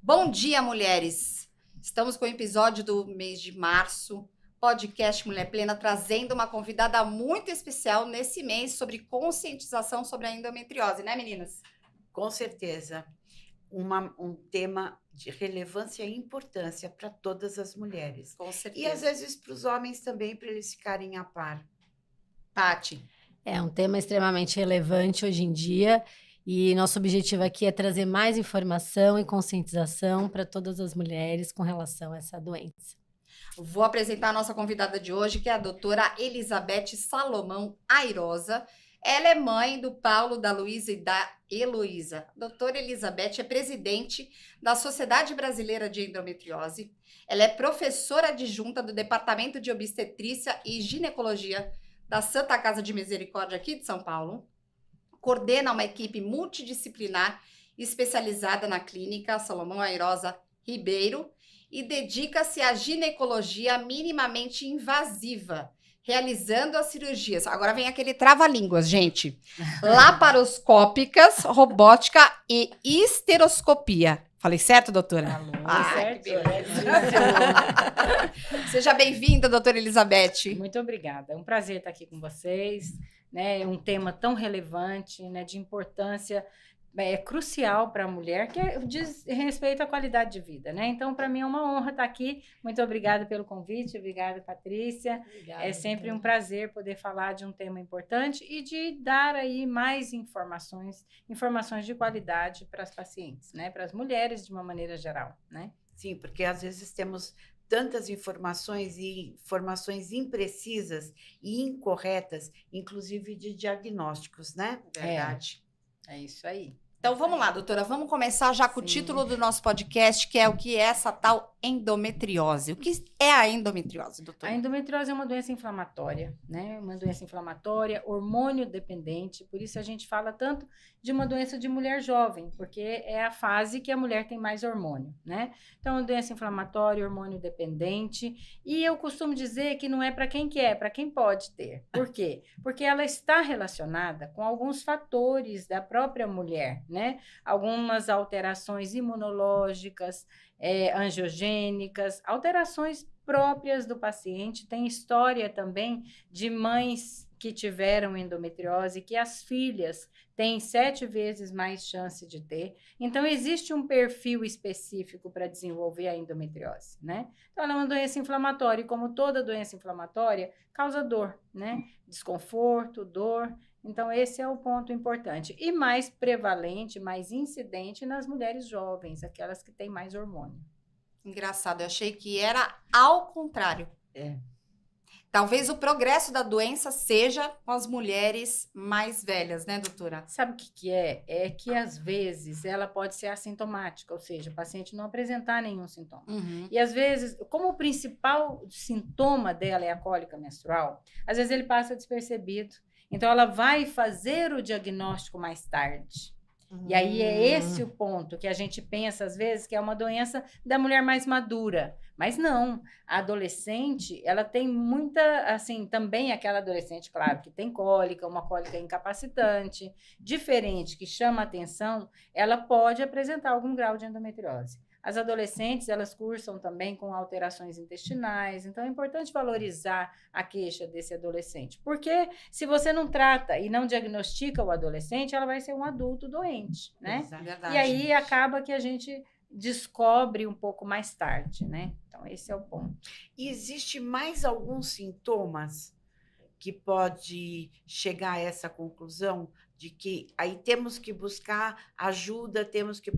Bom dia, mulheres! Estamos com o episódio do mês de março, podcast Mulher Plena, trazendo uma convidada muito especial nesse mês sobre conscientização sobre a endometriose, né, meninas? Com certeza. Um tema de relevância e importância para todas as mulheres. Com certeza. E às vezes para os homens também, para eles ficarem a par. Tati. É um tema extremamente relevante hoje em dia. E nosso objetivo aqui é trazer mais informação e conscientização para todas as mulheres com relação a essa doença. Vou apresentar a nossa convidada de hoje, que é a doutora Elizabeth Salomão Airosa. Ela é mãe do Paulo, da Luísa e da Heloísa. A doutora Elizabeth é presidente da Sociedade Brasileira de Endometriose. Ela é professora adjunta do Departamento de Obstetrícia e Ginecologia da Santa Casa de Misericórdia aqui de São Paulo. Coordena uma equipe multidisciplinar especializada na clínica Salomão Airosa Ribeiro e dedica-se à ginecologia minimamente invasiva, realizando as cirurgias. Agora vem aquele trava-línguas, gente. Laparoscópicas, robótica e esteroscopia. Falei certo, doutora? Falou, certo. Que beleza. Seja bem-vinda, doutora Elizabeth. Muito obrigada. É um prazer estar aqui com vocês. Né, um tema tão relevante, né, de importância crucial para a mulher, que diz respeito à qualidade de vida, né? Então, para mim é uma honra estar aqui. Muito obrigada pelo convite, obrigada, Patrícia. Obrigada, é sempre um prazer poder falar de um tema importante e de dar aí mais informações de qualidade para as pacientes, né? Para as mulheres de uma maneira geral, né? Sim, porque às vezes temos tantas informações e informações imprecisas e incorretas, inclusive de diagnósticos, né? Verdade. É isso aí. Então vamos lá, doutora, vamos começar já com o título do nosso podcast, que é o que é essa tal endometriose. O que é a endometriose, doutora? A endometriose é uma doença inflamatória, né? Uma doença inflamatória, hormônio dependente, por isso a gente fala tanto de uma doença de mulher jovem, porque é a fase que a mulher tem mais hormônio, né? Então, uma doença inflamatória, hormônio dependente, e eu costumo dizer que não é para quem quer, é para quem pode ter. Por quê? Porque ela está relacionada com alguns fatores da própria mulher, né? Algumas alterações imunológicas, angiogênicas, alterações próprias do paciente. Tem história também de mães que tiveram endometriose, que as filhas têm 7 vezes mais chance de ter. Então, existe um perfil específico para desenvolver a endometriose, né? Então, ela é uma doença inflamatória e, como toda doença inflamatória, causa dor, né? Desconforto, dor. Então, esse é o ponto importante. E mais prevalente, mais incidente nas mulheres jovens, aquelas que têm mais hormônio. Engraçado, eu achei que era ao contrário. Talvez o progresso da doença seja com as mulheres mais velhas, né, doutora? Sabe o que é? É que, às vezes, ela pode ser assintomática, ou seja, o paciente não apresentar nenhum sintoma. Uhum. E, às vezes, como o principal sintoma dela é a cólica menstrual, às vezes ele passa despercebido. Então, ela vai fazer o diagnóstico mais tarde. E aí é esse o ponto que a gente pensa, às vezes, que é uma doença da mulher mais madura. Mas não, a adolescente, ela tem muita, assim, também aquela adolescente, claro, que tem cólica, uma cólica incapacitante, diferente, que chama atenção, ela pode apresentar algum grau de endometriose. As adolescentes, elas cursam também com alterações intestinais, então é importante valorizar a queixa desse adolescente, porque se você não trata e não diagnostica o adolescente, ela vai ser um adulto doente, né? Verdade. E aí acaba que a gente descobre um pouco mais tarde, né? Então esse é o ponto. E existe mais alguns sintomas que pode chegar a essa conclusão de que aí temos que buscar ajuda, temos que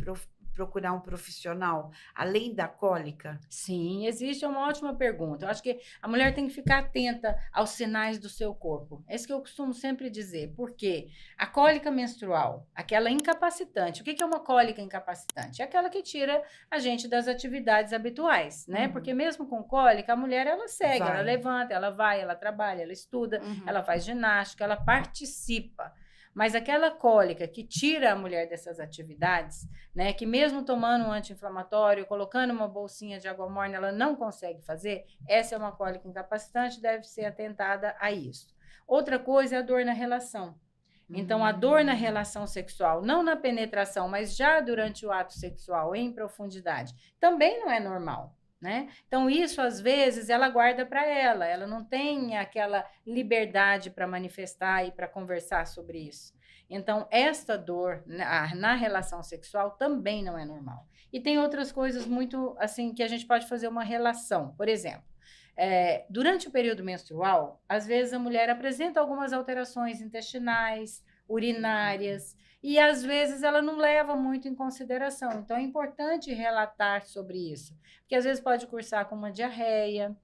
procurar um profissional, além da cólica? Sim, existe, é uma ótima pergunta. Eu acho que a mulher tem que ficar atenta aos sinais do seu corpo. É isso que eu costumo sempre dizer. Porque a cólica menstrual, aquela incapacitante, o que é uma cólica incapacitante? É aquela que tira a gente das atividades habituais, né? Uhum. Porque mesmo com cólica, a mulher, ela segue, Vai. ela levanta, ela vai, ela trabalha, ela estuda, Uhum. ela faz ginástica, ela participa. Mas aquela cólica que tira a mulher dessas atividades, né, que mesmo tomando um anti-inflamatório, colocando uma bolsinha de água morna, ela não consegue fazer, essa é uma cólica incapacitante, deve ser atentada a isso. Outra coisa é a dor na relação. Então, a dor na relação sexual, não na penetração, mas já durante o ato sexual, em profundidade, também não é normal. Né? Então, isso, às vezes, ela guarda para ela não tem aquela liberdade para manifestar e para conversar sobre isso. Então, esta dor na relação sexual também não é normal. E tem outras coisas muito, assim, que a gente pode fazer uma relação. Por exemplo, durante o período menstrual, às vezes a mulher apresenta algumas alterações intestinais, urinárias, e às vezes ela não leva muito em consideração. Então é importante relatar sobre isso, porque às vezes pode cursar com uma diarreia,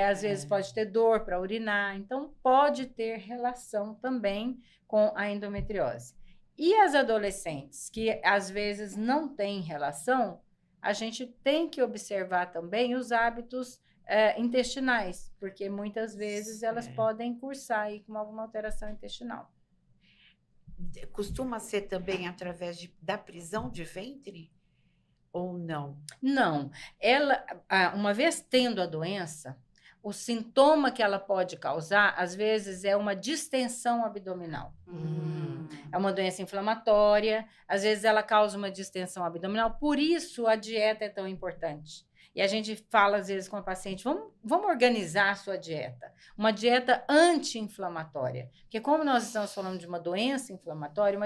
às vezes pode ter dor para urinar, então pode ter relação também com a endometriose. E as adolescentes que às vezes não têm relação, a gente tem que observar também os hábitos intestinais, porque muitas vezes elas podem cursar aí com alguma alteração intestinal. Costuma ser também através da prisão de ventre ou não? Não. Ela, uma vez tendo a doença, o sintoma que ela pode causar, às vezes, é uma distensão abdominal. É uma doença inflamatória, às vezes ela causa uma distensão abdominal, por isso a dieta é tão importante. E a gente fala, às vezes, com a paciente, vamos organizar a sua dieta. Uma dieta anti-inflamatória. Porque como nós estamos falando de uma doença inflamatória,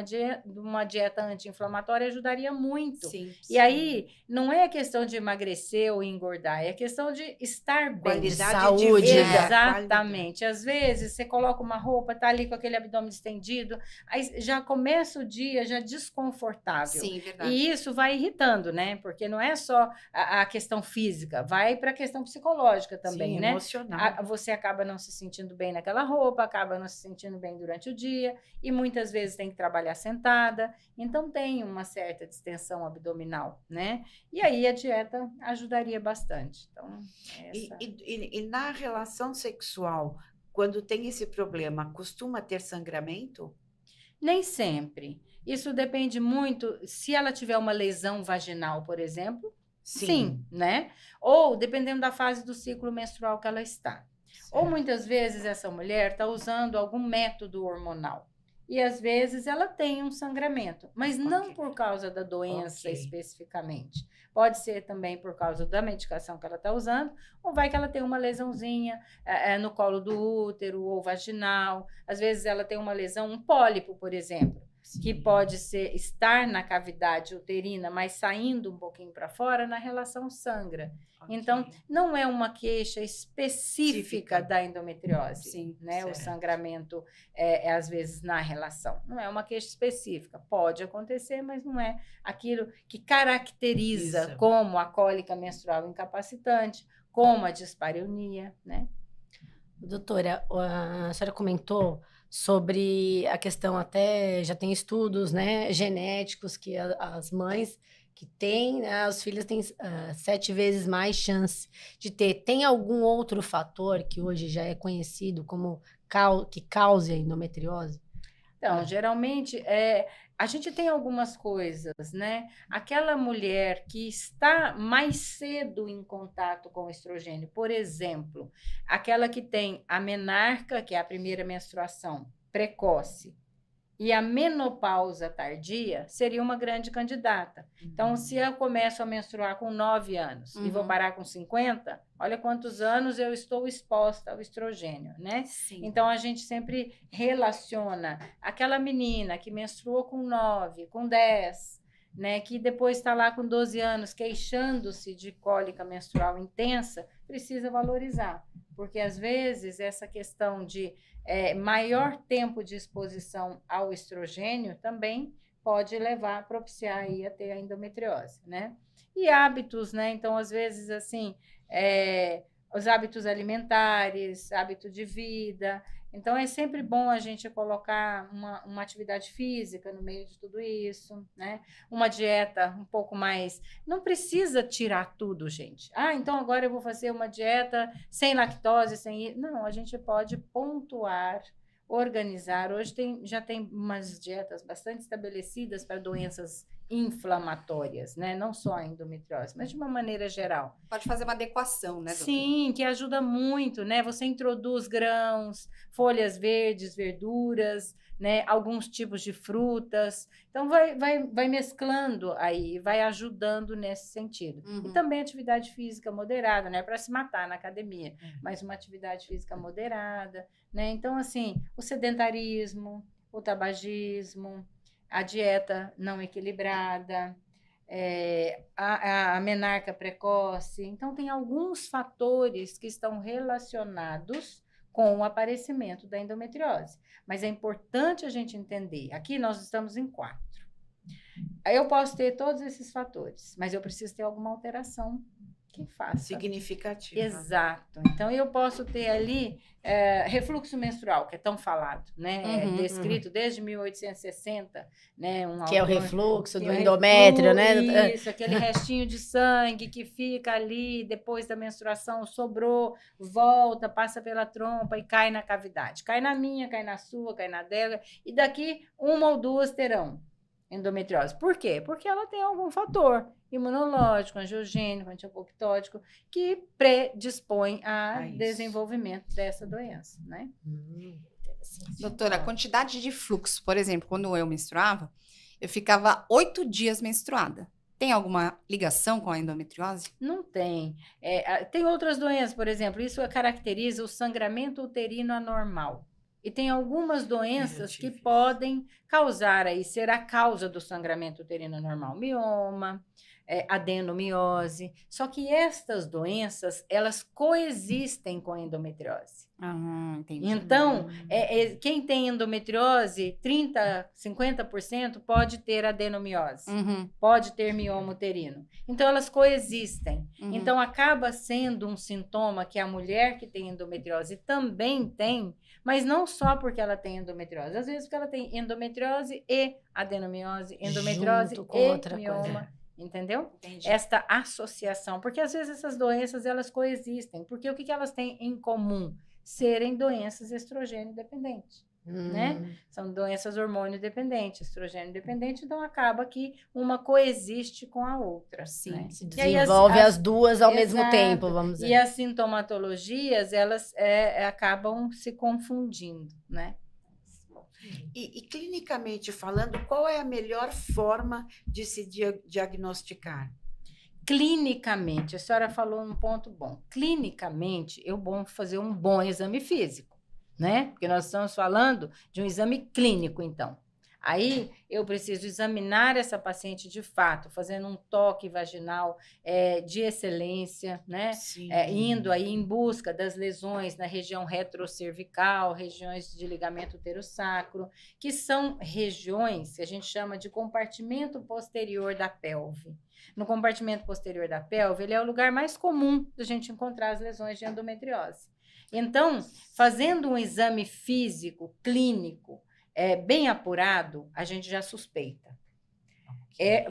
uma dieta anti-inflamatória ajudaria muito. Sim, E aí, não é questão de emagrecer ou engordar, é questão de estar bem. Qualidade saúde, de vida. Exatamente. Às vezes, você coloca uma roupa, tá ali com aquele abdômen estendido, aí já começa o dia já desconfortável. Sim, verdade. E isso vai irritando, né? Porque não é só a questão física, vai para a questão psicológica também, Sim, né? emocional. Você acaba não se sentindo bem naquela roupa, acaba não se sentindo bem durante o dia, e muitas vezes tem que trabalhar sentada, então tem uma certa distensão abdominal, né? E aí a dieta ajudaria bastante. Então, essa... E na relação sexual, quando tem esse problema, costuma ter sangramento? Nem sempre. Isso depende muito, se ela tiver uma lesão vaginal, por exemplo, sim, né? Ou dependendo da fase do ciclo menstrual que ela está. Certo. Ou muitas vezes essa mulher está usando algum método hormonal. E às vezes ela tem um sangramento, mas não por causa da doença especificamente. Pode ser também por causa da medicação que ela está usando, ou vai que ela tem uma lesãozinha no colo do útero ou vaginal. Às vezes ela tem uma lesão, um pólipo, por exemplo, que pode estar na cavidade uterina, mas saindo um pouquinho para fora, na relação sangra. Então, não é uma queixa específica da endometriose, Sim, né? certo. O sangramento às vezes na relação. Não é uma queixa específica. Pode acontecer, mas não é aquilo que caracteriza Isso. como a cólica menstrual incapacitante, como a dispareunia, né? Doutora, a senhora comentou sobre a questão, até já tem estudos, né, genéticos, que as mães que têm, né, os filhos têm 7 vezes mais chance de ter. Tem algum outro fator que hoje já é conhecido como que cause a endometriose? Então, geralmente, a gente tem algumas coisas, né? Aquela mulher que está mais cedo em contato com o estrogênio, por exemplo, aquela que tem a menarca, que é a primeira menstruação precoce, e a menopausa tardia, seria uma grande candidata. Então, se eu começo a menstruar com 9 anos e vou parar com 50, olha quantos anos eu estou exposta ao estrogênio, né? Sim. Então, a gente sempre relaciona aquela menina que menstruou com 9, com 10, né, que depois está lá com 12 anos queixando-se de cólica menstrual intensa, precisa valorizar. porque às vezes essa questão de maior tempo de exposição ao estrogênio também pode propiciar aí a ter a endometriose, né? E hábitos, né? Então, às vezes, assim, os hábitos alimentares, hábito de vida. Então, é sempre bom a gente colocar uma atividade física no meio de tudo isso, né? Uma dieta um pouco mais... Não precisa tirar tudo, gente. Então agora eu vou fazer uma dieta sem lactose, sem... Não, a gente pode pontuar, organizar. Hoje já tem umas dietas bastante estabelecidas para doenças inflamatórias, né? Não só a endometriose, mas de uma maneira geral. Pode fazer uma adequação, né, doutora? Sim, que ajuda muito, né? Você introduz grãos, folhas verdes, verduras, né? Alguns tipos de frutas. Então, vai mesclando aí, vai ajudando nesse sentido. E também atividade física moderada, não é para se matar na academia, mas uma atividade física moderada, né? Então, assim, o sedentarismo, o tabagismo, a dieta não equilibrada, a menarca precoce. Então, tem alguns fatores que estão relacionados com o aparecimento da endometriose. Mas é importante a gente entender. Aqui nós estamos em 4. Eu posso ter todos esses fatores, mas eu preciso ter alguma alteração que faça. Significativa. Exato. Então, eu posso ter ali refluxo menstrual, que é tão falado, né? Descrito desde 1860, né? Que é o refluxo do endométrio, né? Isso, aquele restinho de sangue que fica ali depois da menstruação, sobrou, volta, passa pela trompa e cai na cavidade. Cai na minha, cai na sua, cai na dela, e daqui 1 ou 2 terão endometriose. Por quê? Porque ela tem algum fator imunológico, angiogênico, antiapoptótico, que predispõe a desenvolvimento dessa doença, né? Doutora, a quantidade de fluxo, por exemplo, quando eu menstruava, eu ficava 8 dias menstruada. Tem alguma ligação com a endometriose? Não tem. Tem outras doenças, por exemplo, isso caracteriza o sangramento uterino anormal. E tem algumas doenças que podem causar aí, ser a causa do sangramento uterino anormal. Mioma, adenomiose. Só que estas doenças, elas coexistem com a endometriose. Entendi. Então, quem tem endometriose, 30%, 50% pode ter adenomiose, pode ter mioma uterino. Então, elas coexistem. Então, acaba sendo um sintoma que a mulher que tem endometriose também tem, mas não só porque ela tem endometriose, às vezes porque ela tem endometriose e adenomiose, endometriose junto com e outra mioma. coisa. Entendeu? Entendi. Esta associação, porque às vezes essas doenças elas coexistem, porque o que elas têm em comum? Serem doenças estrogênio dependentes, né? São doenças hormônio dependentes, estrogênio dependente, então acaba que uma coexiste com a outra. Sim. Né? Se E aí, desenvolve as duas ao mesmo Exato. tempo, vamos dizer. E as sintomatologias, elas acabam se confundindo, né? E clinicamente falando, qual é a melhor forma de se diagnosticar? Clinicamente, a senhora falou um ponto bom. Clinicamente, é bom fazer um bom exame físico, né? Porque nós estamos falando de um exame clínico, então. Aí, eu preciso examinar essa paciente de fato, fazendo um toque vaginal de excelência, né? Indo aí em busca das lesões na região retrocervical, regiões de ligamento uterosacro, que são regiões que a gente chama de compartimento posterior da pelve. No compartimento posterior da pelve, ele é o lugar mais comum da gente encontrar as lesões de endometriose. Então, fazendo um exame físico, clínico, bem apurado, a gente já suspeita.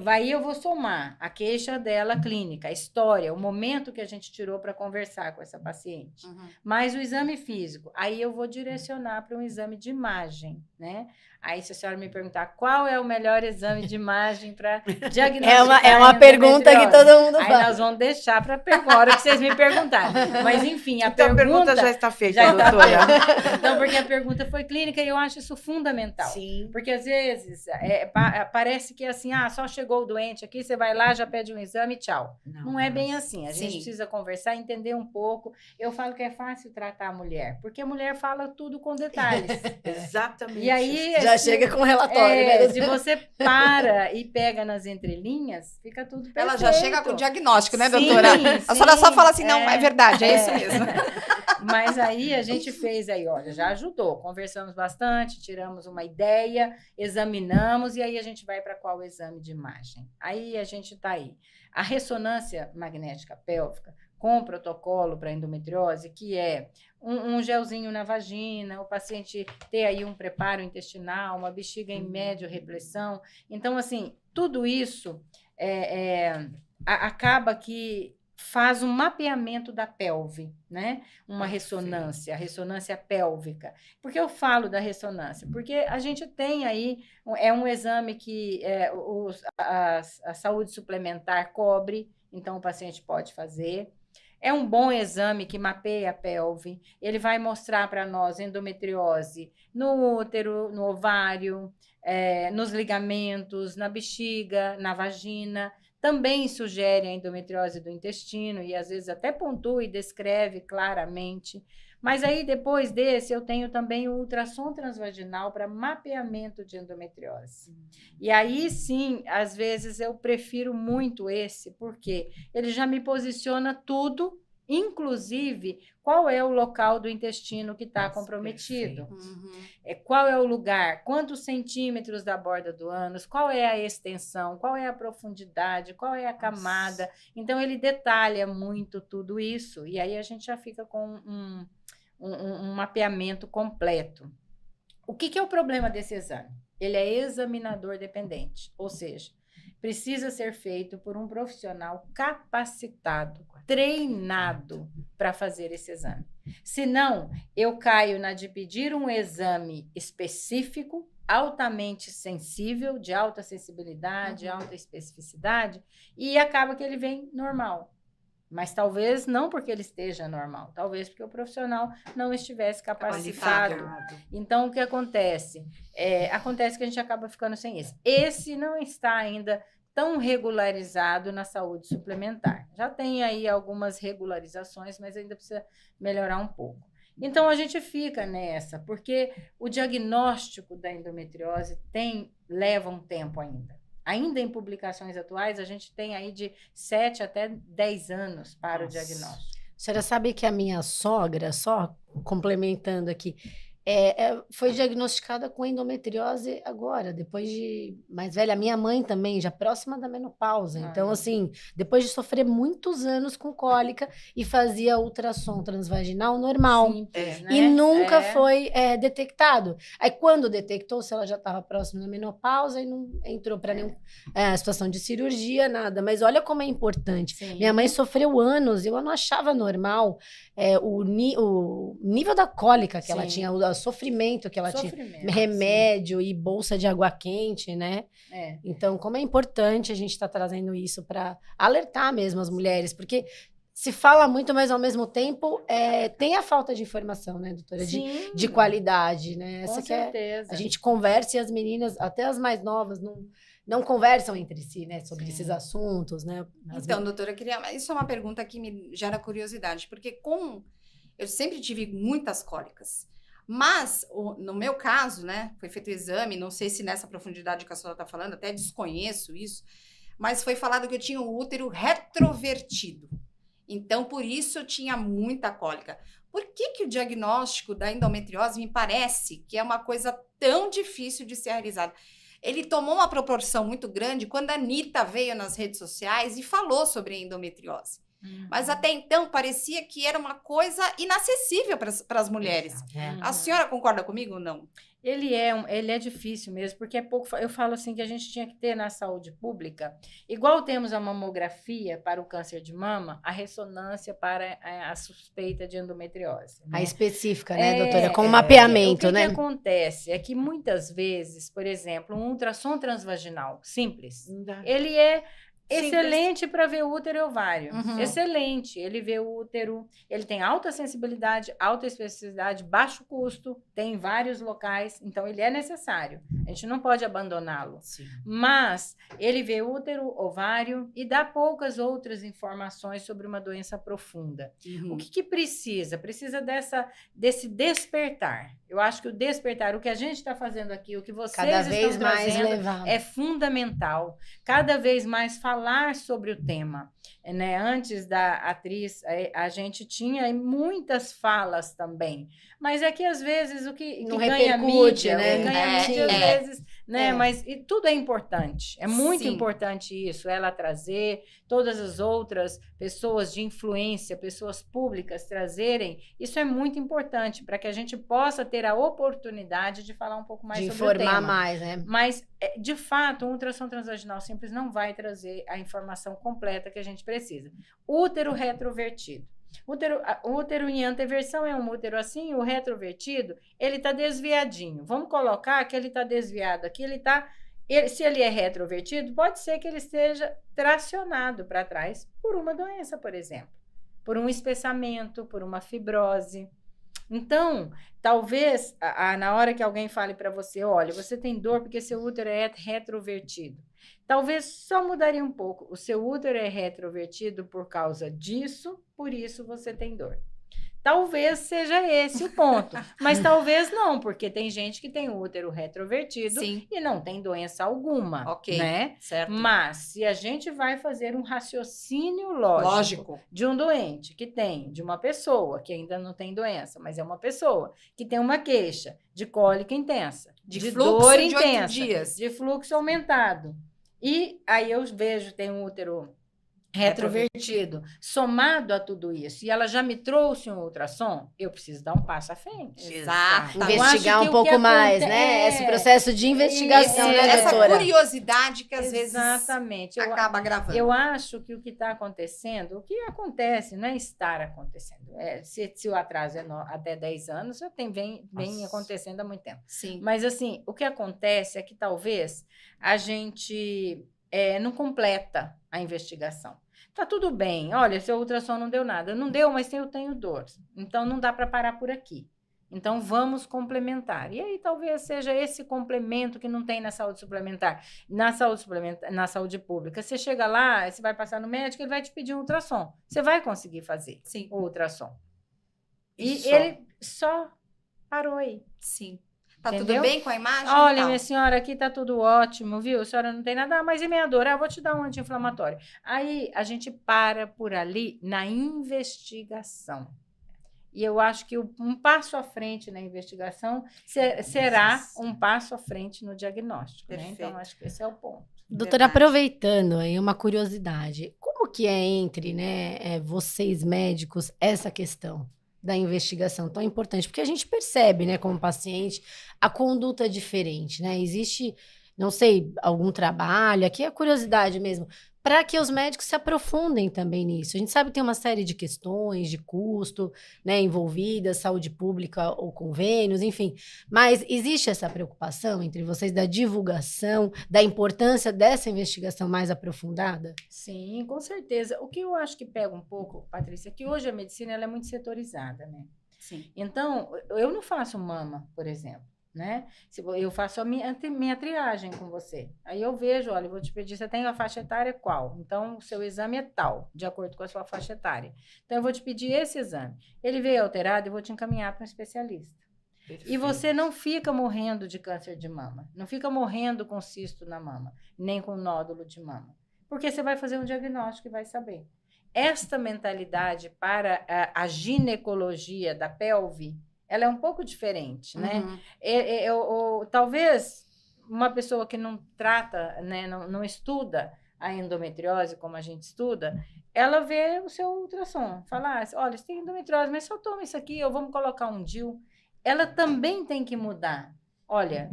Aí eu vou somar a queixa dela clínica, a história, o momento que a gente tirou para conversar com essa paciente, mais o exame físico. Aí eu vou direcionar para um exame de imagem, né? Aí, se a senhora me perguntar qual é o melhor exame de imagem para diagnosticar É uma pergunta que todo mundo faz. Aí nós vamos deixar para a hora que vocês me perguntarem. Mas, enfim, a pergunta já está feita, doutora. Então, porque a pergunta foi clínica e eu acho isso fundamental. Sim. Porque, às vezes, parece que assim, só chegou o doente aqui, você vai lá, já pede um exame e tchau. Não é bem assim. A gente precisa conversar, entender um pouco. Eu falo que é fácil tratar a mulher, porque a mulher fala tudo com detalhes. Exatamente. E aí... Já chega com relatório, né? Se você para e pega nas entrelinhas, fica tudo perfeito. Ela já chega com o diagnóstico, né, Sim, doutora? A senhora só fala assim, não, é verdade, é isso mesmo. Mas aí a gente fez aí, olha, já ajudou. Conversamos bastante, tiramos uma ideia, examinamos e aí a gente vai para qual exame de imagem? Aí a gente está aí. A ressonância magnética pélvica com protocolo para endometriose, que é um gelzinho na vagina, o paciente ter aí um preparo intestinal, uma bexiga em médio repressão. Então, assim, tudo isso acaba que faz um mapeamento da pelve, né? Uma ressonância, a ressonância pélvica. Por que eu falo da ressonância? Porque a gente tem aí, um exame que a saúde suplementar cobre, então o paciente pode fazer. É um bom exame que mapeia a pelve. Ele vai mostrar para nós endometriose no útero, no ovário, nos ligamentos, na bexiga, na vagina. Também sugere a endometriose do intestino e às vezes até pontua e descreve claramente. Mas aí depois desse eu tenho também o ultrassom transvaginal para mapeamento de endometriose. E aí sim, às vezes eu prefiro muito esse, porque ele já me posiciona tudo, inclusive qual é o local do intestino que está comprometido. Qual é o lugar, quantos centímetros da borda do ânus, qual é a extensão, qual é a profundidade, qual é a camada. Então ele detalha muito tudo isso e aí a gente já fica com um mapeamento completo. O que é o problema desse exame? Ele é examinador dependente, ou seja, precisa ser feito por um profissional capacitado, treinado para fazer esse exame. Senão, eu caio na de pedir um exame específico, altamente sensível, de alta sensibilidade, alta especificidade, e acaba que ele vem normal. Mas talvez não porque ele esteja normal, talvez porque o profissional não estivesse capacitado. Então, o que acontece? Acontece que a gente acaba ficando sem esse. Esse não está ainda tão regularizado na saúde suplementar. Já tem aí algumas regularizações, mas ainda precisa melhorar um pouco. Então, a gente fica nessa, porque o diagnóstico da endometriose leva um tempo ainda. Ainda em publicações atuais, a gente tem aí de 7 até 10 anos para o diagnóstico. A senhora sabe que a minha sogra, só complementando aqui, foi diagnosticada com endometriose agora, depois de mais velha. A minha mãe também, já próxima da menopausa. Então, assim, depois de sofrer muitos anos com cólica e fazia ultrassom transvaginal normal. Simples, né? E nunca foi detectado. Aí, quando detectou, se ela já estava próxima da menopausa e não entrou para nenhuma situação de cirurgia, nada. Mas olha como é importante. Sim. Minha mãe sofreu anos, eu não achava normal o nível da cólica que ela tinha, o sofrimento que ela tinha, remédio e bolsa de água quente, né? Então, como é importante a gente estar trazendo isso para alertar mesmo as mulheres, porque se fala muito, mas ao mesmo tempo tem a falta de informação, né, doutora? De qualidade, né? Com certeza. A gente conversa e as meninas, até as mais novas, não conversam entre si, né, sobre esses assuntos, né? Então, doutora, isso é uma pergunta que me gera curiosidade, porque eu sempre tive muitas cólicas, mas no meu caso, né, foi feito o exame, não sei se nessa profundidade que a senhora está falando, até desconheço isso, mas foi falado que eu tinha o útero retrovertido. Então, por isso eu tinha muita cólica. Por que o diagnóstico da endometriose me parece que é uma coisa tão difícil de ser realizada? Ele tomou uma proporção muito grande quando a Anitta veio nas redes sociais e falou sobre a endometriose. Mas até então parecia que era uma coisa inacessível para as mulheres. A senhora concorda comigo ou não? Ele é difícil mesmo, porque é pouco. Eu falo assim que a gente tinha que ter na saúde pública, igual temos a mamografia para o câncer de mama, a ressonância para a suspeita de endometriose. Né? A específica, né, doutora? Com mapeamento, né? O que acontece é que muitas vezes, por exemplo, um ultrassom transvaginal simples, ele é excelente para ver útero e ovário. Excelente. Ele vê o útero, ele tem alta sensibilidade, alta especificidade, baixo custo, tem em vários locais, então ele é necessário. A gente não pode abandoná-lo. Mas ele vê útero, ovário e dá poucas outras informações sobre uma doença profunda. O que precisa? Precisa desse despertar. Eu acho que o despertar, o que a gente está fazendo aqui, o que vocês Cada vez estão mais trazendo, levar. é fundamental. Cada vez mais falar sobre o tema. Né? Antes da atriz, a gente tinha muitas falas também. Mas é que, às vezes, o que Não ganha repercute, mídia, né? o que ganha mídia, às vezes, né? É. Mas e tudo é importante. É muito Sim. importante isso, ela trazer, todas as outras pessoas de influência, pessoas públicas trazerem. Isso é muito importante para que a gente possa ter a oportunidade de falar um pouco mais De sobre o informar tema. mais, né? Mas, de fato, um ultrassom transvaginal simples não vai trazer a informação completa que a gente precisa. Útero retrovertido. O útero em anteversão é um útero assim, o retrovertido, ele está desviadinho. Vamos colocar que ele está desviado aqui, se ele é retrovertido, pode ser que ele esteja tracionado para trás por uma doença, por exemplo. Por um espessamento, por uma fibrose. Então, talvez, na hora que alguém fale para você, olha, você tem dor porque seu útero é retrovertido. Talvez só mudaria um pouco. O seu útero é retrovertido por causa disso, por isso você tem dor. Talvez seja esse o ponto, mas talvez não, porque tem gente que tem útero retrovertido Sim. e não tem doença alguma, Ok. né? Certo. Mas se a gente vai fazer um raciocínio lógico de um doente que tem, de uma pessoa que ainda não tem doença, mas é uma pessoa que tem uma queixa de cólica intensa, De dor fluxo de 8 intensa, dias. de fluxo aumentado. E aí eu vejo, tem um útero retrovertido, somado a tudo isso, e ela já me trouxe um ultrassom, eu preciso dar um passo à frente. Exato. Investigar acho que um o pouco que mais, aconte- né? Esse processo de investigação, né, Essa doutora? curiosidade que às vezes Exatamente. acaba gravando. Eu acho que o que está acontecendo, o que acontece, não é estar acontecendo. Se o atraso é até 10 anos, já vem acontecendo há muito tempo. Sim. Mas, assim, o que acontece é que talvez a gente não completa a investigação. Tá tudo bem, olha, seu ultrassom não deu nada. Não deu, mas eu tenho dor. Então, não dá para parar por aqui. Então, vamos complementar. E aí, talvez seja esse complemento que não tem na saúde suplementar. Na saúde pública. Você chega lá, você vai passar no médico, ele vai te pedir um ultrassom. Você vai conseguir fazer Sim. o ultrassom. E Só. ele só parou aí. Sim. Tá Entendeu? tudo bem com a imagem? Olha, Tal. minha senhora, aqui tá tudo ótimo, viu? A senhora não tem nada, mas e minha dor? Eu vou te dar um anti-inflamatório. Aí a gente para por ali na investigação. E eu acho que um passo à frente na investigação será um passo à frente no diagnóstico. Né? Então, acho que esse é o ponto. Doutora, Verdade. aproveitando aí uma curiosidade, como que é entre, né, vocês médicos essa questão da investigação tão importante? Porque a gente percebe, né, como paciente, a conduta diferente, né? Existe, não sei, algum trabalho, aqui é curiosidade mesmo, para que os médicos se aprofundem também nisso. A gente sabe que tem uma série de questões, de custo, né, envolvidas, saúde pública ou convênios, enfim. Mas existe essa preocupação entre vocês da divulgação, da importância dessa investigação mais aprofundada? Sim, com certeza. O que eu acho que pega um pouco, Patrícia, é que hoje a medicina ela é muito setorizada, né? Sim. Então, eu não faço mama, por exemplo, né? Eu faço a minha triagem com você. Aí eu vejo, olha, eu vou te pedir, você tem a faixa etária qual? Então, o seu exame é tal, de acordo com a sua faixa etária. Então, eu vou te pedir esse exame. Ele veio alterado, eu vou te encaminhar para um especialista. Perfeito. E você não fica morrendo de câncer de mama, não fica morrendo com cisto na mama, nem com nódulo de mama. Porque você vai fazer um diagnóstico e vai saber. Esta mentalidade para a ginecologia da pelve, ela é um pouco diferente, né? Talvez uma pessoa que não trata, né, não estuda a endometriose como a gente estuda, ela vê o seu ultrassom, fala, olha, você tem endometriose, mas só toma isso aqui, ou vamos colocar um DIU. Ela também tem que mudar. Olha,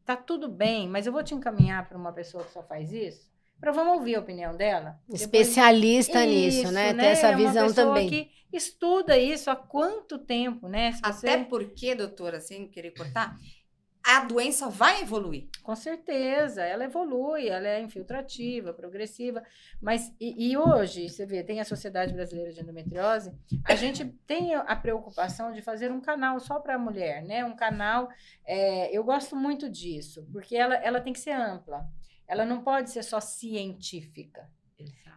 tá tudo bem, mas eu vou te encaminhar para uma pessoa que só faz isso, para vamos ouvir a opinião dela. Especialista nisso, né? Ter essa visão também. Que estuda isso há quanto tempo, né? Até porque, doutora, sem querer cortar, a doença vai evoluir. Com certeza, ela evolui, ela é infiltrativa, progressiva, mas e hoje, você vê, tem a Sociedade Brasileira de Endometriose, a gente tem a preocupação de fazer um canal só para a mulher, né? Um canal, eu gosto muito disso, porque ela tem que ser ampla, ela não pode ser só científica.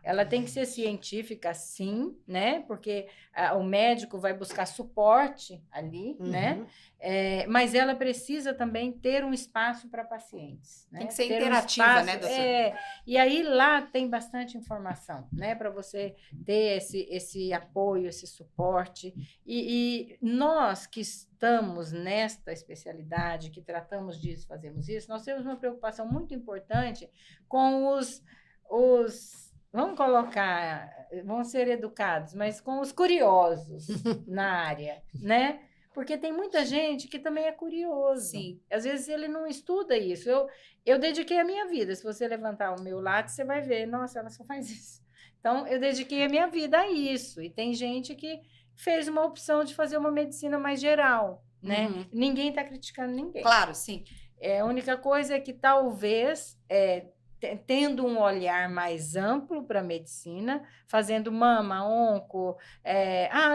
Ela tem que ser científica, sim, né? Porque o médico vai buscar suporte ali, né? Mas ela precisa também ter um espaço para pacientes, né? Tem que ser ter interativa, né, doutora? E aí lá tem bastante informação, né? Para você ter esse apoio, esse suporte. E nós que estamos nesta especialidade, que tratamos disso, fazemos isso, nós temos uma preocupação muito importante com os vamos colocar, vão ser educados, mas com os curiosos na área, né? Porque tem muita gente que também é curioso. Sim. Às vezes ele não estuda isso. Eu dediquei a minha vida. Se você levantar o meu lápis, você vai ver, nossa, ela só faz isso. Então, eu dediquei a minha vida a isso. E tem gente que fez uma opção de fazer uma medicina mais geral, né? Ninguém está criticando ninguém. Claro, sim. A única coisa é que talvez tendo um olhar mais amplo para a medicina, fazendo mama, onco,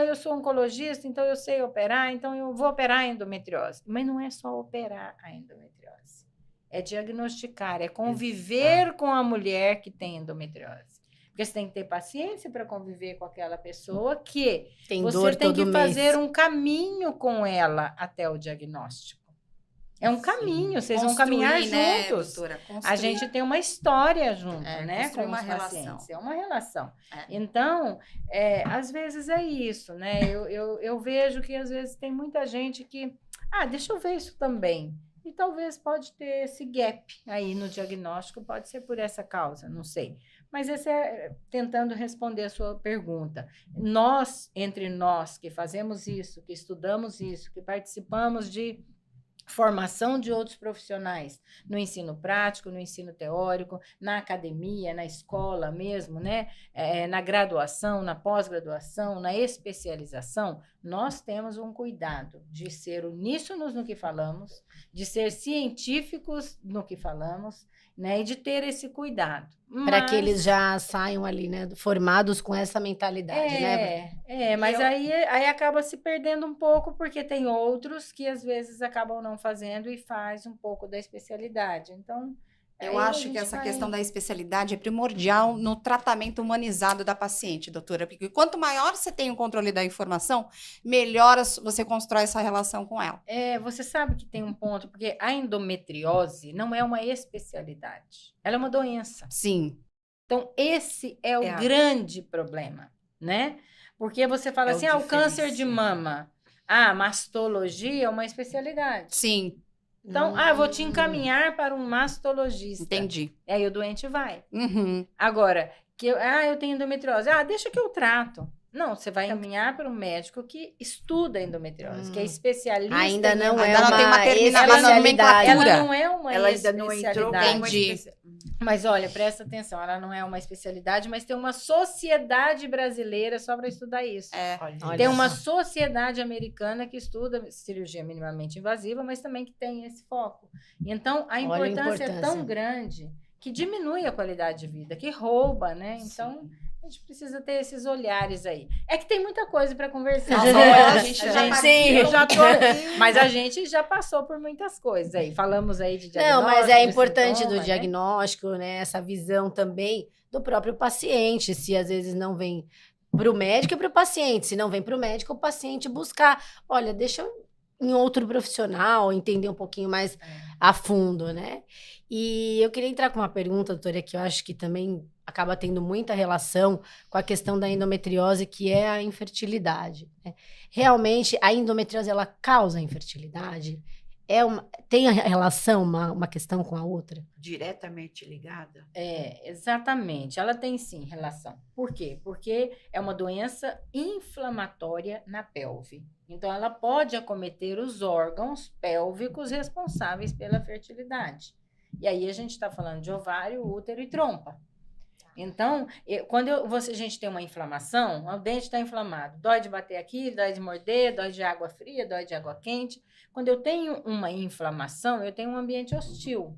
eu sou oncologista, então eu sei operar, então eu vou operar a endometriose. Mas não é só operar a endometriose, é diagnosticar, é conviver com a mulher que tem endometriose. Porque você tem que ter paciência para conviver com aquela pessoa que Tem você dor tem todo que mês. fazer um caminho com ela até o diagnóstico. É um caminho, vocês vão caminhar juntos. Doutora, a gente tem uma história junto, né? Com uma relação. É uma relação. Então, às vezes é isso, né? Eu vejo que às vezes tem muita gente que, deixa eu ver isso também. E talvez pode ter esse gap aí no diagnóstico, pode ser por essa causa, não sei. Mas esse tentando responder a sua pergunta. Entre nós que fazemos isso, que estudamos isso, que participamos de formação de outros profissionais no ensino prático, no ensino teórico, na academia, na escola mesmo, né? Na graduação, na pós-graduação, na especialização, nós temos um cuidado de ser uníssonos no que falamos, de ser científicos no que falamos, né? E de ter esse cuidado. Para que eles já saiam ali, né? Formados com essa mentalidade, né? Mas aí acaba se perdendo um pouco, porque tem outros que às vezes acabam não fazendo e faz um pouco da especialidade. Então, eu acho que essa questão da especialidade é primordial no tratamento humanizado da paciente, doutora, porque quanto maior você tem o controle da informação, melhor você constrói essa relação com ela. Você sabe que tem um ponto, porque a endometriose não é uma especialidade, ela é uma doença. Sim. Então, esse é o grande problema, né? Porque você fala assim, o câncer de mama, mastologia é uma especialidade. Sim. Então, vou te encaminhar para um mastologista. Entendi. E aí o doente vai. Agora, eu tenho endometriose. Deixa que eu trato. Não, você vai encaminhar para um médico que estuda endometriose, que é especialista. Ainda não tem uma especialidade. Ela não é uma ela ainda não entrou. Entendi. Mas olha, presta atenção, ela não é uma especialidade, mas tem uma sociedade brasileira só para estudar isso. Tem uma sociedade americana que estuda cirurgia minimamente invasiva, mas também que tem esse foco. Então, a importância é tão grande que diminui a qualidade de vida, que rouba, né? Então, a gente precisa ter esses olhares aí. É que tem muita coisa para conversar. Mas a gente já passou por muitas coisas aí. Falamos aí de diagnóstico. Não, mas é importante do diagnóstico, né? Essa visão também do próprio paciente. Se às vezes não vem para o médico e para o paciente. Se não vem para o médico, o paciente buscar. Olha, deixa eu em outro profissional, entender um pouquinho mais a fundo, né? E eu queria entrar com uma pergunta, doutora, que eu acho que também acaba tendo muita relação com a questão da endometriose, que é a infertilidade, né? Realmente, a endometriose, ela causa infertilidade? Tem a relação, uma questão com a outra? Diretamente ligada? Exatamente. Ela tem, sim, relação. Por quê? Porque é uma doença inflamatória na pelve. Então, ela pode acometer os órgãos pélvicos responsáveis pela fertilidade. E aí, a gente está falando de ovário, útero e trompa. Então, quando a gente tem uma inflamação, o dente está inflamado, dói de bater aqui, dói de morder, dói de água fria, dói de água quente. Quando eu tenho uma inflamação, eu tenho um ambiente hostil,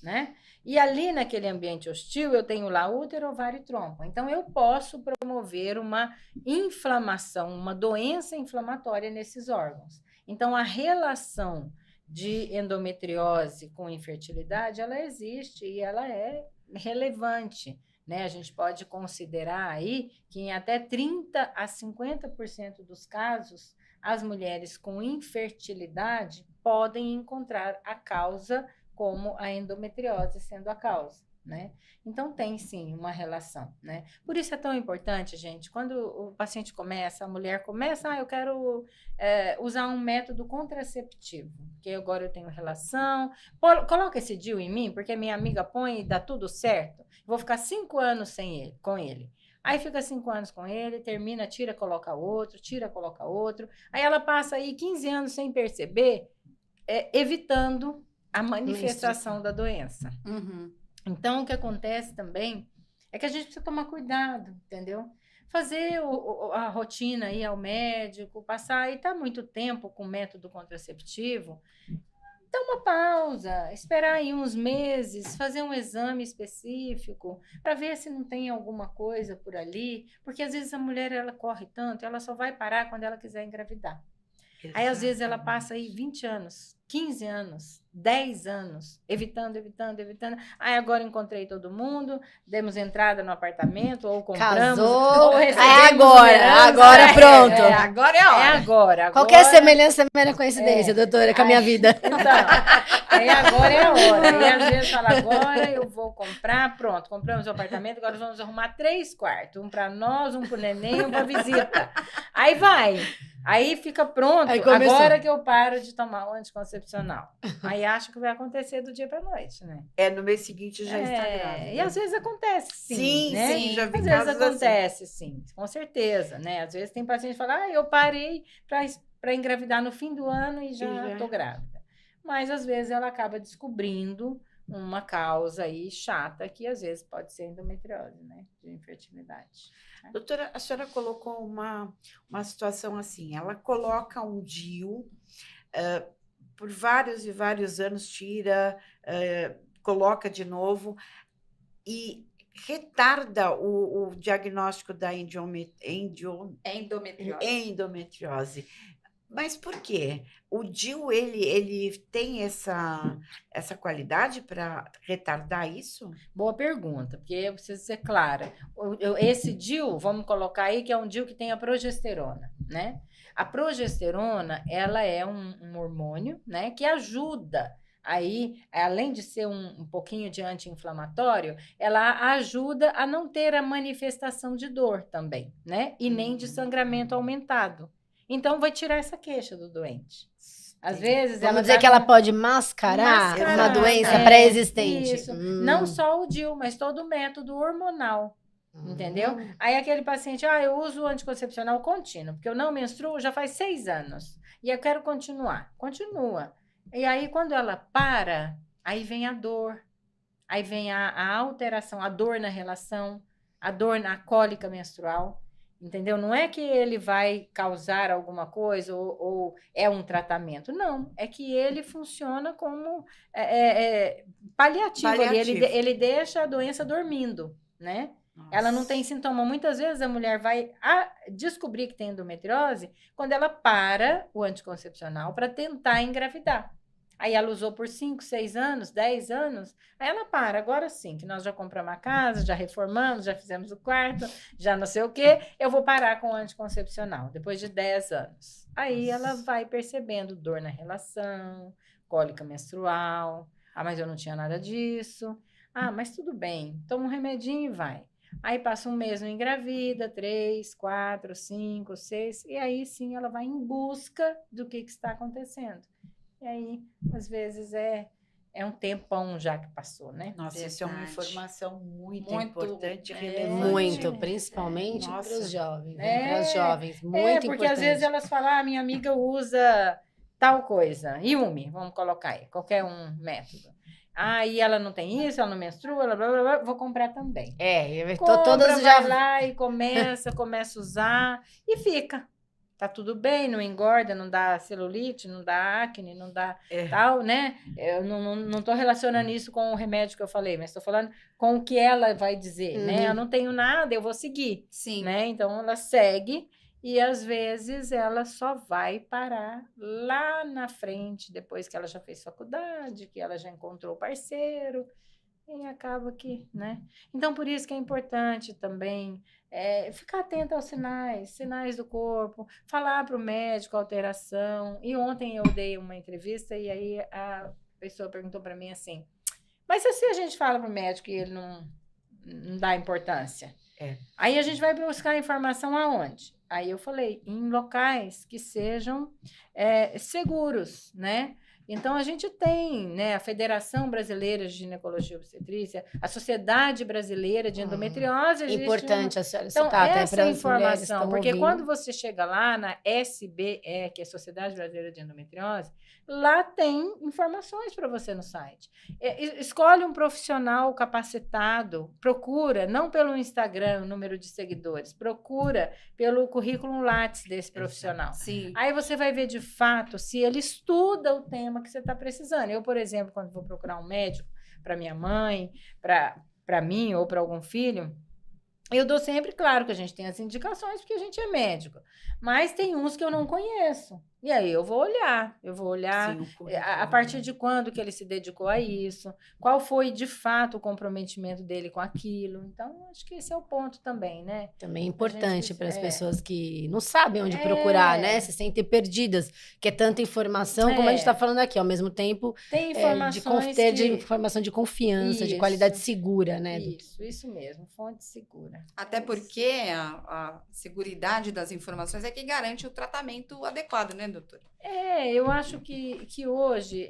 né? E ali naquele ambiente hostil, eu tenho lá útero, ovário e trompa. Então, eu posso promover uma inflamação, uma doença inflamatória nesses órgãos. Então, a relação de endometriose com infertilidade, ela existe e ela é relevante, né? A gente pode considerar aí que em até 30 a 50% dos casos, as mulheres com infertilidade podem encontrar a causa como a endometriose sendo a causa, né? Então, tem sim uma relação, né? Por isso é tão importante, gente, quando o paciente começa, a mulher começa, eu quero usar um método contraceptivo, porque agora eu tenho relação, coloca esse DIU em mim, porque minha amiga põe e dá tudo certo, vou ficar 5 anos com ele. Aí fica 5 anos com ele, termina, tira, coloca outro. Aí ela passa aí 15 anos sem perceber, evitando a manifestação da doença. Uhum. Então, o que acontece também é que a gente precisa tomar cuidado, entendeu? Fazer a rotina, ir ao médico, passar e tá muito tempo com método contraceptivo, dá uma pausa, esperar aí uns meses, fazer um exame específico para ver se não tem alguma coisa por ali, porque às vezes a mulher ela corre tanto, ela só vai parar quando ela quiser engravidar. Aí, às vezes, ela passa aí 20 anos, 15 anos, 10 anos, evitando. Aí, agora encontrei todo mundo, demos entrada no apartamento, ou compramos, Casou, ou recebemos agora pronto. Agora é a hora. agora. Qualquer semelhança é mera coincidência, doutora, com a minha vida. Então, aí agora é a hora. E às vezes fala, agora eu vou comprar, pronto, compramos o apartamento, agora vamos arrumar 3 quartos, um para nós, um para o neném, um para visita. Aí vai. Aí fica pronto, agora que eu paro de tomar o anticoncepcional. Aí acho que vai acontecer do dia para noite, né? No mês seguinte já está grávida. E às vezes acontece, sim. Sim, né? sim, já vi às casos vezes acontece, sim, com certeza, né? Às vezes tem paciente que fala, eu parei para engravidar no fim do ano e já estou grávida. Mas às vezes ela acaba descobrindo uma causa aí chata que às vezes pode ser endometriose, né? De infertilidade. Doutora, a senhora colocou uma situação assim, ela coloca um DIU, por vários e vários anos tira, coloca de novo e retarda o diagnóstico da endometriose. Mas por quê? O DIU, ele tem essa qualidade para retardar isso? Boa pergunta, porque eu preciso ser clara. Esse DIU, vamos colocar aí, que é um DIU que tem a progesterona, né? A progesterona, ela é um hormônio, né, que ajuda aí, além de ser um pouquinho de anti-inflamatório, ela ajuda a não ter a manifestação de dor também, né? E nem de sangramento aumentado. Então, vai tirar essa queixa do doente. Às vezes, vamos dizer que ela pode mascarar uma doença pré-existente. Isso. Não só o DIU, mas todo o método hormonal. Entendeu? Aí aquele paciente, eu uso o anticoncepcional contínuo, porque eu não menstruo já faz 6 anos. E eu quero continuar. Continua. E aí, quando ela para, aí vem a dor. Aí vem a alteração, a dor na relação, a dor na cólica menstrual. Entendeu? Não é que ele vai causar alguma coisa ou é um tratamento. Não, é que ele funciona como paliativo. Ele deixa a doença dormindo, né? Nossa. Ela não tem sintoma. Muitas vezes a mulher vai descobrir que tem endometriose quando ela para o anticoncepcional para tentar engravidar. Aí ela usou por 5, 6 anos, 10 anos, aí ela para, agora sim, que nós já compramos a casa, já reformamos, já fizemos o quarto, já não sei o quê, eu vou parar com o anticoncepcional, depois de 10 anos. Aí ela vai percebendo dor na relação, cólica menstrual, mas eu não tinha nada disso, mas tudo bem, toma um remedinho e vai. Aí passa um mês, não engravida, 3, 4, 5, 6, e aí sim ela vai em busca do que está acontecendo. E aí, às vezes, é um tempão já que passou, né? Nossa, isso é uma informação muito importante, relevante. Muito, principalmente para os jovens. Para as jovens, muito importante. Porque às vezes elas falam, minha amiga usa tal coisa. Yumi, vamos colocar aí, qualquer um método. E ela não tem isso, ela não menstrua, blá, blá, blá, vou comprar também. Todas já... vai lá e começa a usar e fica. Tá tudo bem, não engorda, não dá celulite, não dá acne, não dá tal, né? Eu não tô relacionando isso com o remédio que eu falei, mas tô falando com o que ela vai dizer, né? Eu não tenho nada, eu vou seguir. Sim. Né? Então, ela segue e, às vezes, ela só vai parar lá na frente, depois que ela já fez faculdade, que ela já encontrou o parceiro, E acaba que, né? Então, por isso que é importante também ficar atento aos sinais do corpo, falar para o médico a alteração. E ontem eu dei uma entrevista e aí a pessoa perguntou para mim assim, mas se a gente fala para o médico e ele não dá importância? Aí a gente vai buscar informação aonde? Aí eu falei, em locais que sejam seguros, né? Então, a gente tem, né, a Federação Brasileira de Ginecologia e Obstetrícia, a Sociedade Brasileira de Endometriose. Importante a senhora Então, citar até essa para as mulheres que informação, estão porque ouvindo. quando você chega lá na SBE, que é a Sociedade Brasileira de Endometriose, lá tem informações para você no site. Escolhe um profissional capacitado, procura, não pelo Instagram, o número de seguidores, procura pelo currículo Lattes desse profissional. Sim. Aí você vai ver de fato se ele estuda o tema que você está precisando. Eu, por exemplo, quando vou procurar um médico para minha mãe, para mim ou para algum filho, eu dou sempre, claro que a gente tem as indicações, porque a gente é médico, mas tem uns que eu não conheço. E aí eu vou olhar Sim, o currículo, a partir de quando que ele se dedicou a isso, qual foi de fato o comprometimento dele com aquilo. Então, acho que esse é o ponto também, né? Também é importante gente- para as é. pessoas que não sabem onde procurar, né? Se sentem perdidas, que é tanta informação, como a gente está falando aqui, ao mesmo tempo, Tem de informações ter de que... informação de confiança, de Isso. qualidade segura, né? Isso mesmo, fonte segura. Até porque a seguridade das informações é que garante o tratamento adequado, né, doutora? Eu acho que hoje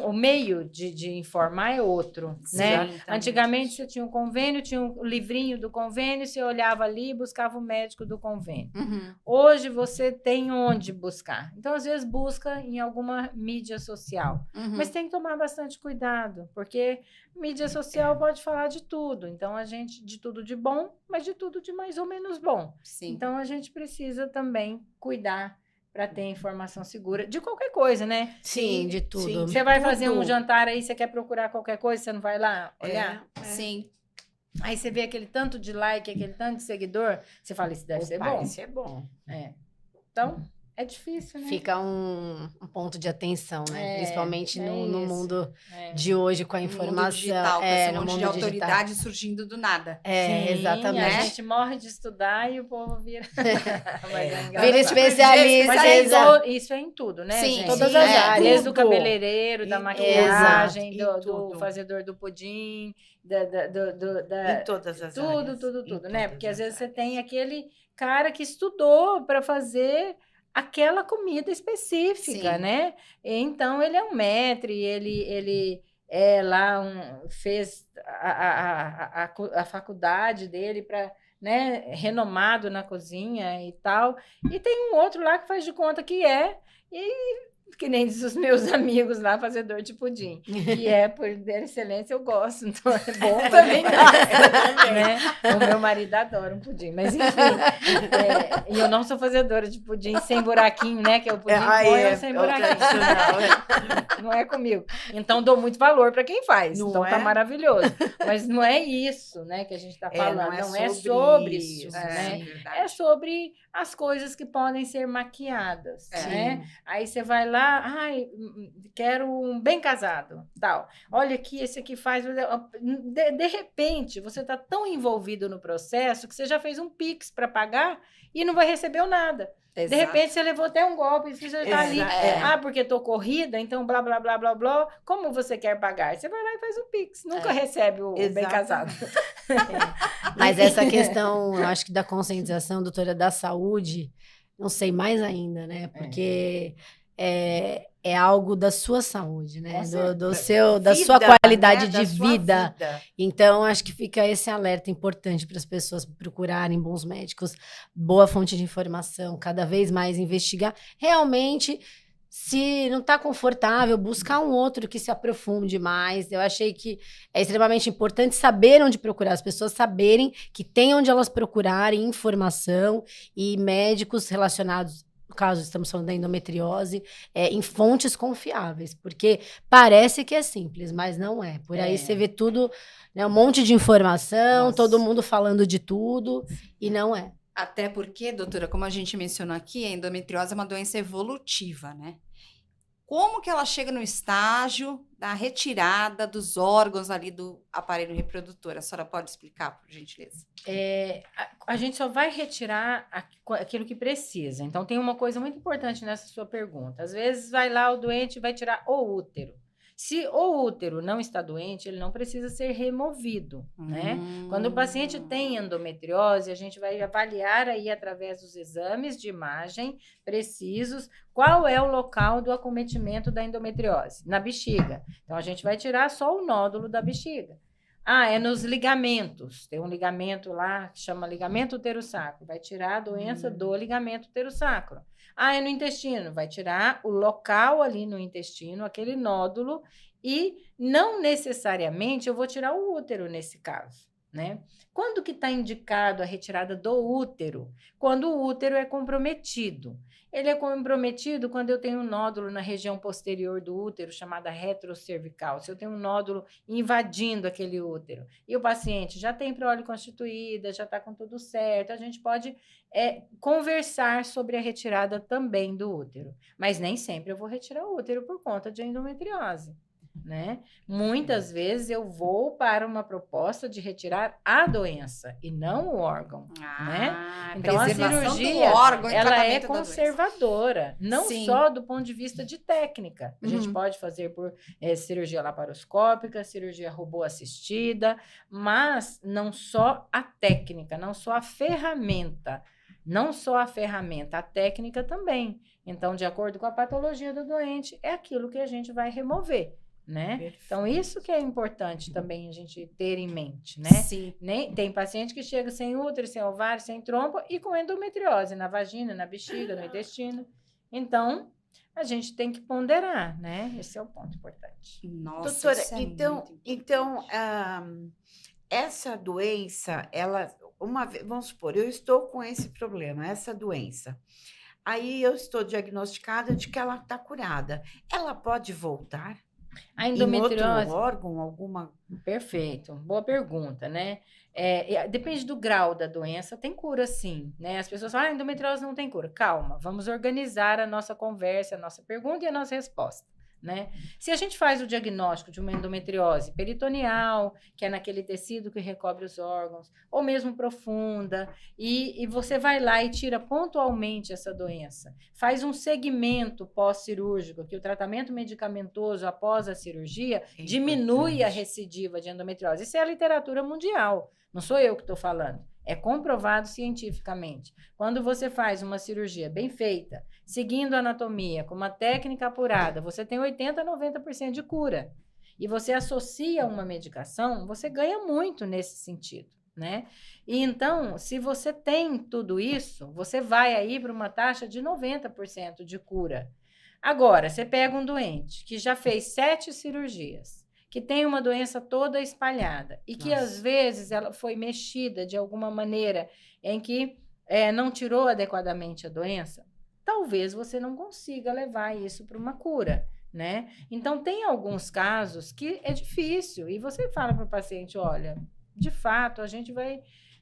o meio de informar é outro, né? Exatamente. Antigamente você tinha um convênio, tinha um livrinho do convênio, você olhava ali e buscava o médico do convênio. Uhum. Hoje você tem onde buscar. Então, às vezes, busca em alguma mídia social. Uhum. Mas tem que tomar bastante cuidado, porque mídia social pode falar de tudo. Então, de tudo de bom, mas de tudo de mais ou menos bom. Sim. Então, a gente precisa também cuidar para ter informação segura de qualquer coisa, né? Sim, de tudo. sim. Você vai tudo. fazer um jantar aí, você quer procurar qualquer coisa, você não vai lá olhar? Sim. Aí você vê aquele tanto de like, aquele tanto de seguidor, você fala, isso deve ser bom. Isso é bom. Então, é difícil, né? Fica um ponto de atenção, né? Principalmente no isso. mundo de hoje, com a No mundo informação. digital, com esse no monte mundo de digital. autoridade surgindo do nada. É, Sim, exatamente. A gente morre de estudar e o povo vira. Vira especialista. Mas isso é em tudo, né, Sim, gente? todas as áreas. Desde o Tudo. cabeleireiro, da Em maquiagem, tudo. do fazedor do pudim, Em todas as áreas. tudo, Em né? todas Porque às as vezes você áreas. tem aquele cara que estudou para fazer aquela comida específica, Sim. né? Então ele é um maître, ele fez a faculdade dele para, né, renomado na cozinha e tal. E tem um outro lá que faz de conta que que nem diz os meus amigos lá, fazedor de pudim. Que por excelência, eu gosto. Então, é bom. Também gosto. Né? O meu marido adora um pudim. Mas, enfim. E eu não sou fazedora de pudim sem buraquinho, né? Que é o pudim bom sem buraquinho. Não é comigo. Então, dou muito valor para quem faz. Não então, é? tá maravilhoso. Mas não é isso, né, que a gente está falando. Não é sobre isso, né? É sobre as coisas que podem ser maquiadas, né? Aí você vai lá, quero um bem casado, tal. Olha aqui, esse aqui faz... De repente, você está tão envolvido no processo que você já fez um Pix para pagar e não vai receber nada. Exato. De repente, você levou até um golpe e você está ali. Porque estou corrida, então blá, blá, blá, blá, blá. Como você quer pagar? Você vai lá e faz um Pix. Nunca recebe o bem casado. Mas essa questão, eu acho que da conscientização, doutora, da saúde, não sei mais ainda, né? Porque é algo da sua saúde, né? Da sua qualidade de vida. Então, acho que fica esse alerta importante para as pessoas procurarem bons médicos, boa fonte de informação, cada vez mais investigar. Realmente, se não está confortável, buscar um outro que se aprofunde mais. Eu achei que é extremamente importante saber onde procurar, as pessoas saberem que tem onde elas procurarem informação e médicos relacionados, no caso, estamos falando da endometriose, em fontes confiáveis, porque parece que é simples, mas não é. Por aí você vê tudo, né, um monte de informação, todo mundo falando de tudo, e não é. Até porque, doutora, como a gente mencionou aqui, a endometriose é uma doença evolutiva, né? como que ela chega no estágio da retirada dos órgãos ali do aparelho reprodutor? A senhora pode explicar, por gentileza? A gente só vai retirar aquilo que precisa. Então, tem uma coisa muito importante nessa sua pergunta. Às vezes, vai lá o doente e vai tirar o útero. Se o útero não está doente, ele não precisa ser removido, né? Quando o paciente tem endometriose, a gente vai avaliar aí através dos exames de imagem precisos qual é o local do acometimento da endometriose, na bexiga. Então, a gente vai tirar só o nódulo da bexiga. É nos ligamentos. Tem um ligamento lá que chama ligamento uterosacro. Vai tirar a doença do ligamento uterosacro. É no intestino. Vai tirar o local ali no intestino, aquele nódulo. E não necessariamente eu vou tirar o útero nesse caso, né? Quando que está indicado a retirada do útero? Quando o útero é comprometido. Ele é comprometido quando eu tenho um nódulo na região posterior do útero, chamada retrocervical. Se eu tenho um nódulo invadindo aquele útero e o paciente já tem prole constituída, já está com tudo certo, a gente pode conversar sobre a retirada também do útero. Mas nem sempre eu vou retirar o útero por conta de endometriose, né? Muitas vezes eu vou para uma proposta de retirar a doença e não o órgão, né? Então a cirurgia do órgão, ela é conservadora, não Sim. só do ponto de vista de técnica. A gente pode fazer por cirurgia laparoscópica, cirurgia robô assistida, mas não só a técnica, não só a ferramenta. Não só a ferramenta, a técnica também. Então, de acordo com a patologia do doente, é aquilo que a gente vai remover, né? Perfeito. Então, isso que é importante também a gente ter em mente, né? Sim. Tem paciente que chega sem útero, sem ovário, sem trompa e com endometriose na vagina, na bexiga, no intestino. Então, a gente tem que ponderar, né? Esse é o ponto importante. Nossa, Doutora, isso é então, essa doença, vamos supor, eu estou com esse problema, essa doença. Aí eu estou diagnosticada de que ela está curada. Ela pode voltar? A Em endometriose. outro órgão, alguma. Perfeito, boa pergunta, né? Depende do grau da doença, tem cura sim, né? As pessoas falam, endometriose não tem cura. Calma, vamos organizar a nossa conversa, a nossa pergunta e a nossa resposta, né? Se a gente faz o diagnóstico de uma endometriose peritoneal, que é naquele tecido que recobre os órgãos, ou mesmo profunda, e você vai lá e tira pontualmente essa doença, faz um segmento pós-cirúrgico, que o tratamento medicamentoso após a cirurgia diminui a recidiva de endometriose. Isso é a literatura mundial, não sou eu que estou falando. É comprovado cientificamente. Quando você faz uma cirurgia bem feita, seguindo a anatomia, com uma técnica apurada, você tem 80% a 90% de cura. E você associa uma medicação, você ganha muito nesse sentido, né? E então, se você tem tudo isso, você vai aí para uma taxa de 90% de cura. Agora, você pega um doente que já fez 7 cirurgias, que tem uma doença toda espalhada e que, às vezes, ela foi mexida de alguma maneira em que não tirou adequadamente a doença, talvez você não consiga levar isso para uma cura, né? Então, tem alguns casos que é difícil e você fala para o paciente, olha, de fato,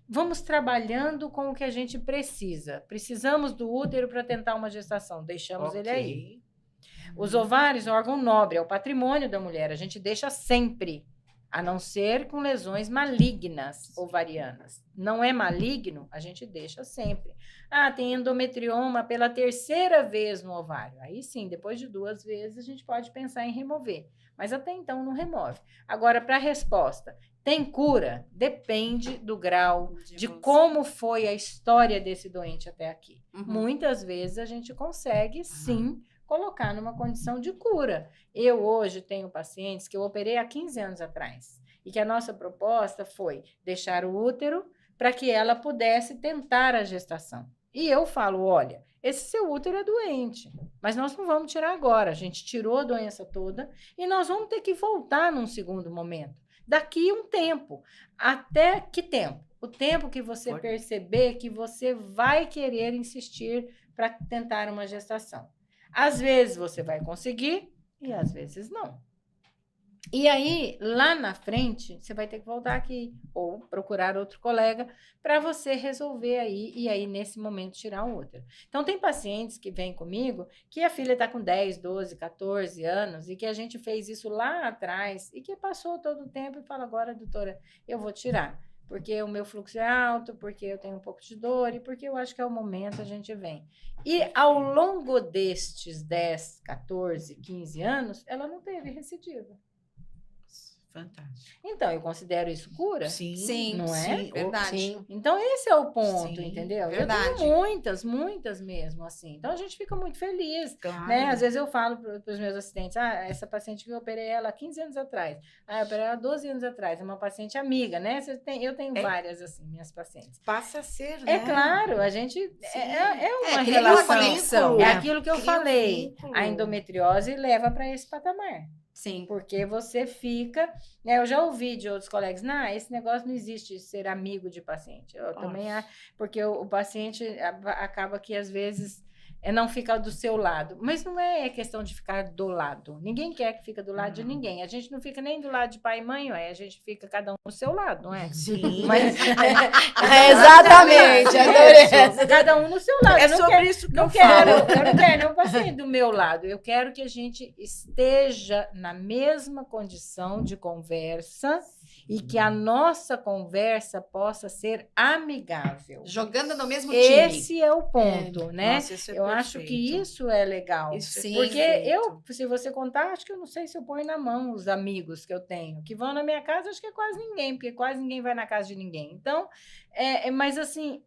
vamos trabalhando com o que a gente precisa. Precisamos do útero para tentar uma gestação, deixamos ele aí. Os ovários, órgão nobre, é o patrimônio da mulher. A gente deixa sempre, a não ser com lesões malignas ovarianas. Não é maligno, a gente deixa sempre. Tem endometrioma pela 3ª vez no ovário. Aí sim, depois de 2 vezes, a gente pode pensar em remover. Mas até então não remove. Agora, para a resposta, tem cura? Depende do grau, de como foi a história desse doente até aqui. Muitas vezes a gente consegue, sim, colocar numa condição de cura. Eu hoje tenho pacientes que eu operei há 15 anos atrás e que a nossa proposta foi deixar o útero para que ela pudesse tentar a gestação. E eu falo, olha, esse seu útero é doente, mas nós não vamos tirar agora. A gente tirou a doença toda e nós vamos ter que voltar num segundo momento. Daqui um tempo. Até que tempo? O tempo que você perceber que você vai querer insistir para tentar uma gestação. Às vezes você vai conseguir e às vezes não. E aí, lá na frente, você vai ter que voltar aqui ou procurar outro colega para você resolver aí e aí, nesse momento, tirar o útero. Então, tem pacientes que vêm comigo que a filha está com 10, 12, 14 anos e que a gente fez isso lá atrás e que passou todo o tempo e fala, agora, doutora, eu vou tirar. Porque o meu fluxo é alto, porque eu tenho um pouco de dor e porque eu acho que é o momento, a gente vem. E ao longo destes 10, 14, 15 anos, ela não teve recidiva. Fantástico. Então, eu considero isso cura. Sim, não é? sim, Verdade. Sim. Então, esse é o ponto, Sim, entendeu? verdade. Eu tenho muitas mesmo, assim. Então, a gente fica muito feliz, Claro. né? Às vezes eu falo para os meus assistentes, essa paciente que eu operei ela há 15 anos atrás, eu operei ela há 12 anos atrás, é uma paciente amiga, né? Eu tenho várias, assim, minhas pacientes. Passa a ser, É né? claro, a gente é uma cria uma relação. conexão, É né? aquilo que eu Cria um falei. vínculo. A endometriose leva para esse patamar. Sim. Porque você fica, né? Eu já ouvi de outros colegas, esse negócio não existe ser amigo de paciente. Eu também, porque o paciente acaba que às vezes não fica do seu lado. Mas não é questão de ficar do lado. Ninguém quer que fique do lado de ninguém. A gente não fica nem do lado de pai e mãe, a gente fica cada um do seu lado, não é? Sim. Mas, Exatamente, adorei essa. cada um no seu lado. É Eu não sobre quero- isso que não eu quero, falo. eu não quero nenhum paciente do meu lado. Eu quero que a gente esteja na mesma condição de conversa e que a nossa conversa possa ser amigável. Jogando no mesmo time. Esse é o ponto, né? Nossa, isso é eu acho que perfeito. isso é legal. Isso é Sim. Porque perfeito. se você contar, acho que eu não sei se eu ponho na mão os amigos que eu tenho. Que vão na minha casa, acho que é quase ninguém, porque quase ninguém vai na casa de ninguém. Então, mas assim,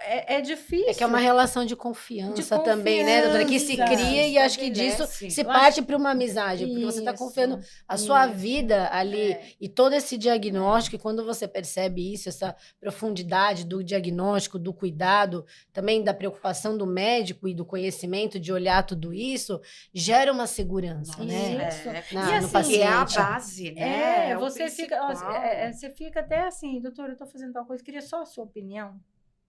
é difícil. É que é uma relação de confiança também, né, doutora? Que se confiança, cria e acho que disso estabelece. se Eu parte para uma amizade, porque você está Isso, confiando a sua isso. vida ali É. e todo esse diagnóstico, e quando você percebe isso, essa profundidade do diagnóstico, do cuidado, também da preocupação do médico e do conhecimento de olhar tudo isso, gera uma segurança, né? Isso. No assim, paciente. Que é a base, né? É o você fica, principal. você fica até assim, doutora, eu estou fazendo tal coisa, queria só a sua opinião.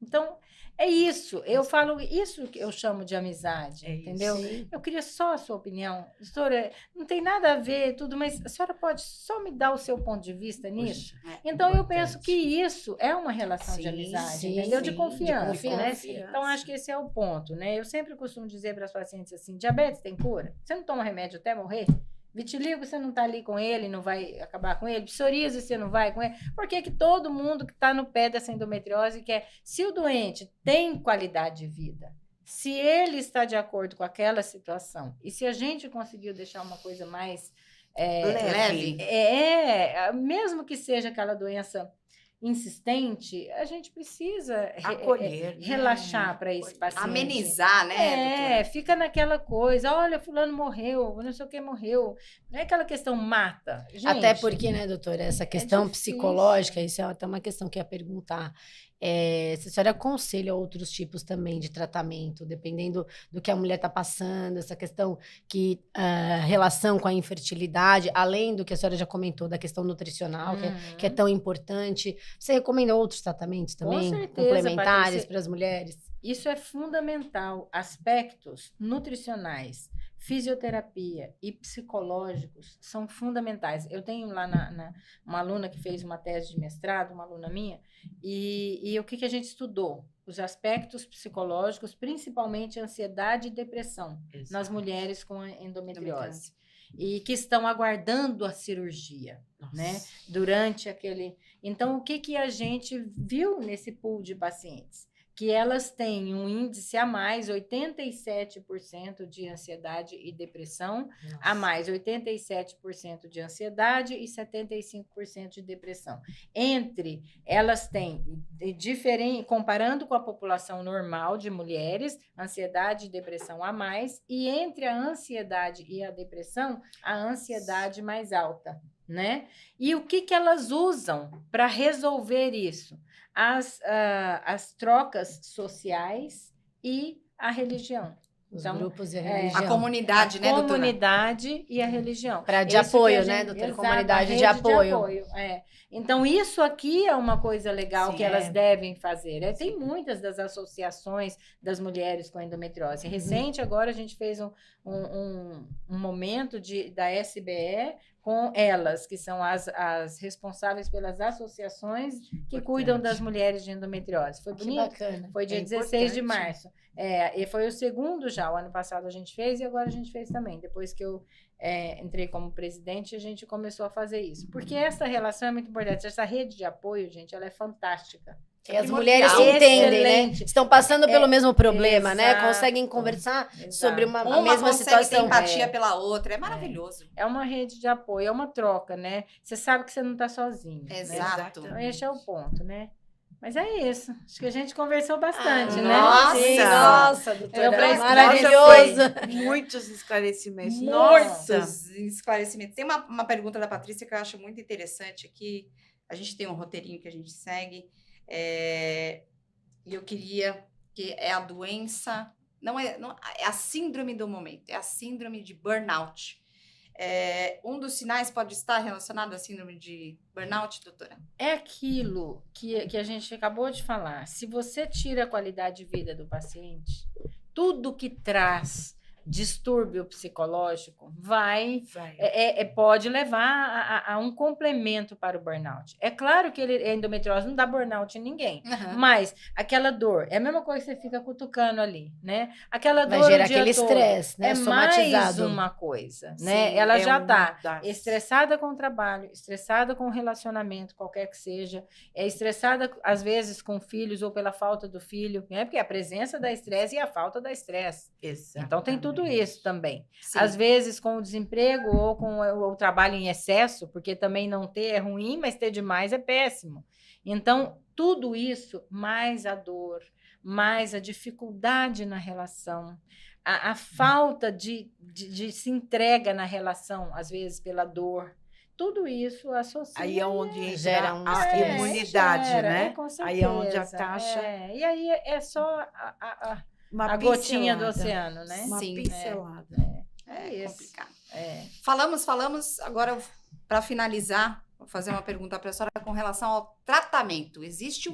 Então, é isso. Eu falo isso que eu chamo de amizade, É isso. entendeu? Sim. Eu queria só a sua opinião. Doutora, não tem nada a ver tudo, mas a senhora pode só me dar o seu ponto de vista nisso? Puxa, Então, eu importante. penso que isso é uma relação de Sim, amizade, sim, entendeu? sim, De de confiança, né? confiança. Então, acho que esse é o ponto, né? Eu sempre costumo dizer para as pacientes assim, diabetes tem cura? Você não toma remédio até morrer? Vitiligo, você não está ali com ele, não vai acabar com ele. Psoríase, você não vai com ele. Por que todo mundo que está no pé dessa endometriose quer? Se o doente tem qualidade de vida, se ele está de acordo com aquela situação, e se a gente conseguiu deixar uma coisa mais Leve. mesmo que seja aquela doença insistente, a gente precisa Acolher, né? relaxar para esse paciente. Amenizar, né, doutora? Fica naquela coisa, olha, fulano morreu, não sei o que morreu. Não é aquela questão mata. Gente, Até porque, né, doutora, essa questão difícil. psicológica, isso é até uma questão que eu ia perguntar. Se a senhora aconselha outros tipos também de tratamento, dependendo do que a mulher está passando, essa questão relação com a infertilidade, além do que a senhora já comentou da questão nutricional, que é tão importante. Você recomenda outros tratamentos também, certeza, complementares Patrícia. para as mulheres? Isso é fundamental. Aspectos nutricionais, fisioterapia e psicológicos são fundamentais. Eu tenho lá uma aluna que fez uma tese de mestrado, uma aluna minha, e o que a gente estudou? Os aspectos psicológicos, principalmente ansiedade e depressão, nas mulheres com endometriose. E que estão aguardando a cirurgia, né? Durante aquele... Então, o que a gente viu nesse pool de pacientes? Que elas têm um índice a mais, 87% de ansiedade e depressão, a mais 87% de ansiedade e 75% de depressão. Entre elas têm, comparando com a população normal de mulheres, ansiedade e depressão a mais, e entre a ansiedade e a depressão, a ansiedade mais alta, né? E o que elas usam para resolver isso? As trocas sociais e a religião. Os Então, grupos e a A religião. comunidade, né, doutora? Comunidade e a religião. De Esse que apoio, a né, gente- doutora? Exato, Comunidade a de rede apoio. Então, isso aqui é uma coisa legal Sim, que elas devem fazer. Tem muitas das associações das mulheres com endometriose. Recente, agora, a gente fez um momento da SBE com elas, que são as responsáveis pelas associações que cuidam das mulheres de endometriose. Foi Que bonito? bacana. Foi dia É 16 de importante. março. E foi o segundo já. O ano passado a gente fez e agora a gente fez também. Depois que eu entrei como presidente, a gente começou a fazer isso. Porque essa relação é muito importante. Essa rede de apoio, gente, ela é fantástica. E as Primordial. mulheres se entendem, né? Excelente. Estão passando pelo mesmo problema, né? exato, Conseguem conversar exato. sobre a Uma mesma consegue ter situação. empatia pela outra. É maravilhoso. É uma rede de apoio, é uma troca, né? Você sabe que você não está sozinho. Né? Exato. Então, esse é o ponto, né? Mas é isso. Acho que a gente conversou bastante, né? nossa! Sim, Nossa! nossa, doutora. Eu- Maravilhoso. Muitos esclarecimentos. Muitos esclarecimentos. Tem uma pergunta da Patrícia que eu acho muito interessante aqui. A gente tem um roteirinho que a gente segue. E eu queria que é a doença, não é a síndrome do momento, é a síndrome de burnout. Um dos sinais pode estar relacionado à síndrome de burnout, doutora? É aquilo que a gente acabou de falar. Se você tira a qualidade de vida do paciente, tudo que traz distúrbio psicológico pode levar a um complemento para o burnout. É claro que a endometriose não dá burnout em ninguém, mas aquela dor, é a mesma coisa que você fica cutucando ali, né? Aquela Vai dor gerar o dia aquele todo estresse, né? é mais Somatizado. uma coisa, né? Sim, Ela é já uma tá das- estressada com o trabalho, estressada com o relacionamento, qualquer que seja, estressada às vezes com filhos ou pela falta do filho, né? Porque a presença da estresse e a falta da estresse. Então tem tudo isso também. Sim. Às vezes com o desemprego ou com o trabalho em excesso, porque também não ter é ruim, mas ter demais é péssimo. Então, tudo isso, mais a dor, mais a dificuldade na relação, a falta de se entrega na relação, às vezes pela dor, tudo isso associa. Aí é onde entra Gera a imunidade, né? Com certeza. Aí é onde a taxa... E aí é só Uma a gotinha do pincelada. oceano, né? Uma Sim. pincelada. É isso. complicado. É. Falamos. Agora, para finalizar, vou fazer uma pergunta para a senhora com relação ao tratamento. Existe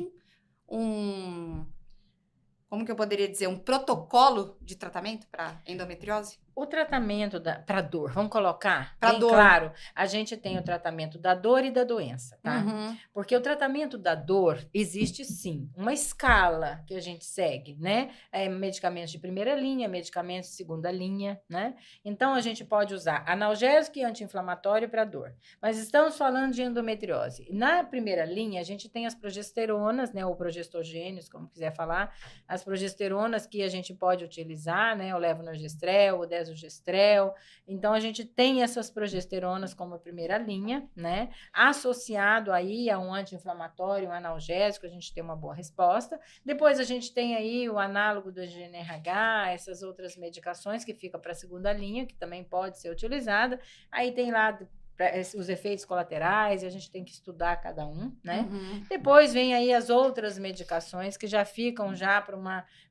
como que eu poderia dizer, um protocolo de tratamento para endometriose? O tratamento para dor, vamos colocar Pra bem dor. claro, a gente tem o tratamento da dor e da doença, tá? Uhum. Porque o tratamento da dor existe sim, uma escala que a gente segue, né? Medicamentos de primeira linha, medicamentos de segunda linha, né? Então a gente pode usar analgésico e anti-inflamatório para dor. Mas estamos falando de endometriose. Na primeira linha, a gente tem as progesteronas, né? Ou progestogênios, como quiser falar, as progesteronas que a gente pode utilizar, né? O levonorgestrel, o desogestrel. Então, a gente tem essas progesteronas como primeira linha, né? Associado aí a um anti-inflamatório, um analgésico, a gente tem uma boa resposta. Depois, a gente tem aí o análogo do GnRH, essas outras medicações que ficam para a segunda linha, que também pode ser utilizada. Aí tem lá os efeitos colaterais, e a gente tem que estudar cada um, né? Uhum. Depois vem aí as outras medicações que já ficam já para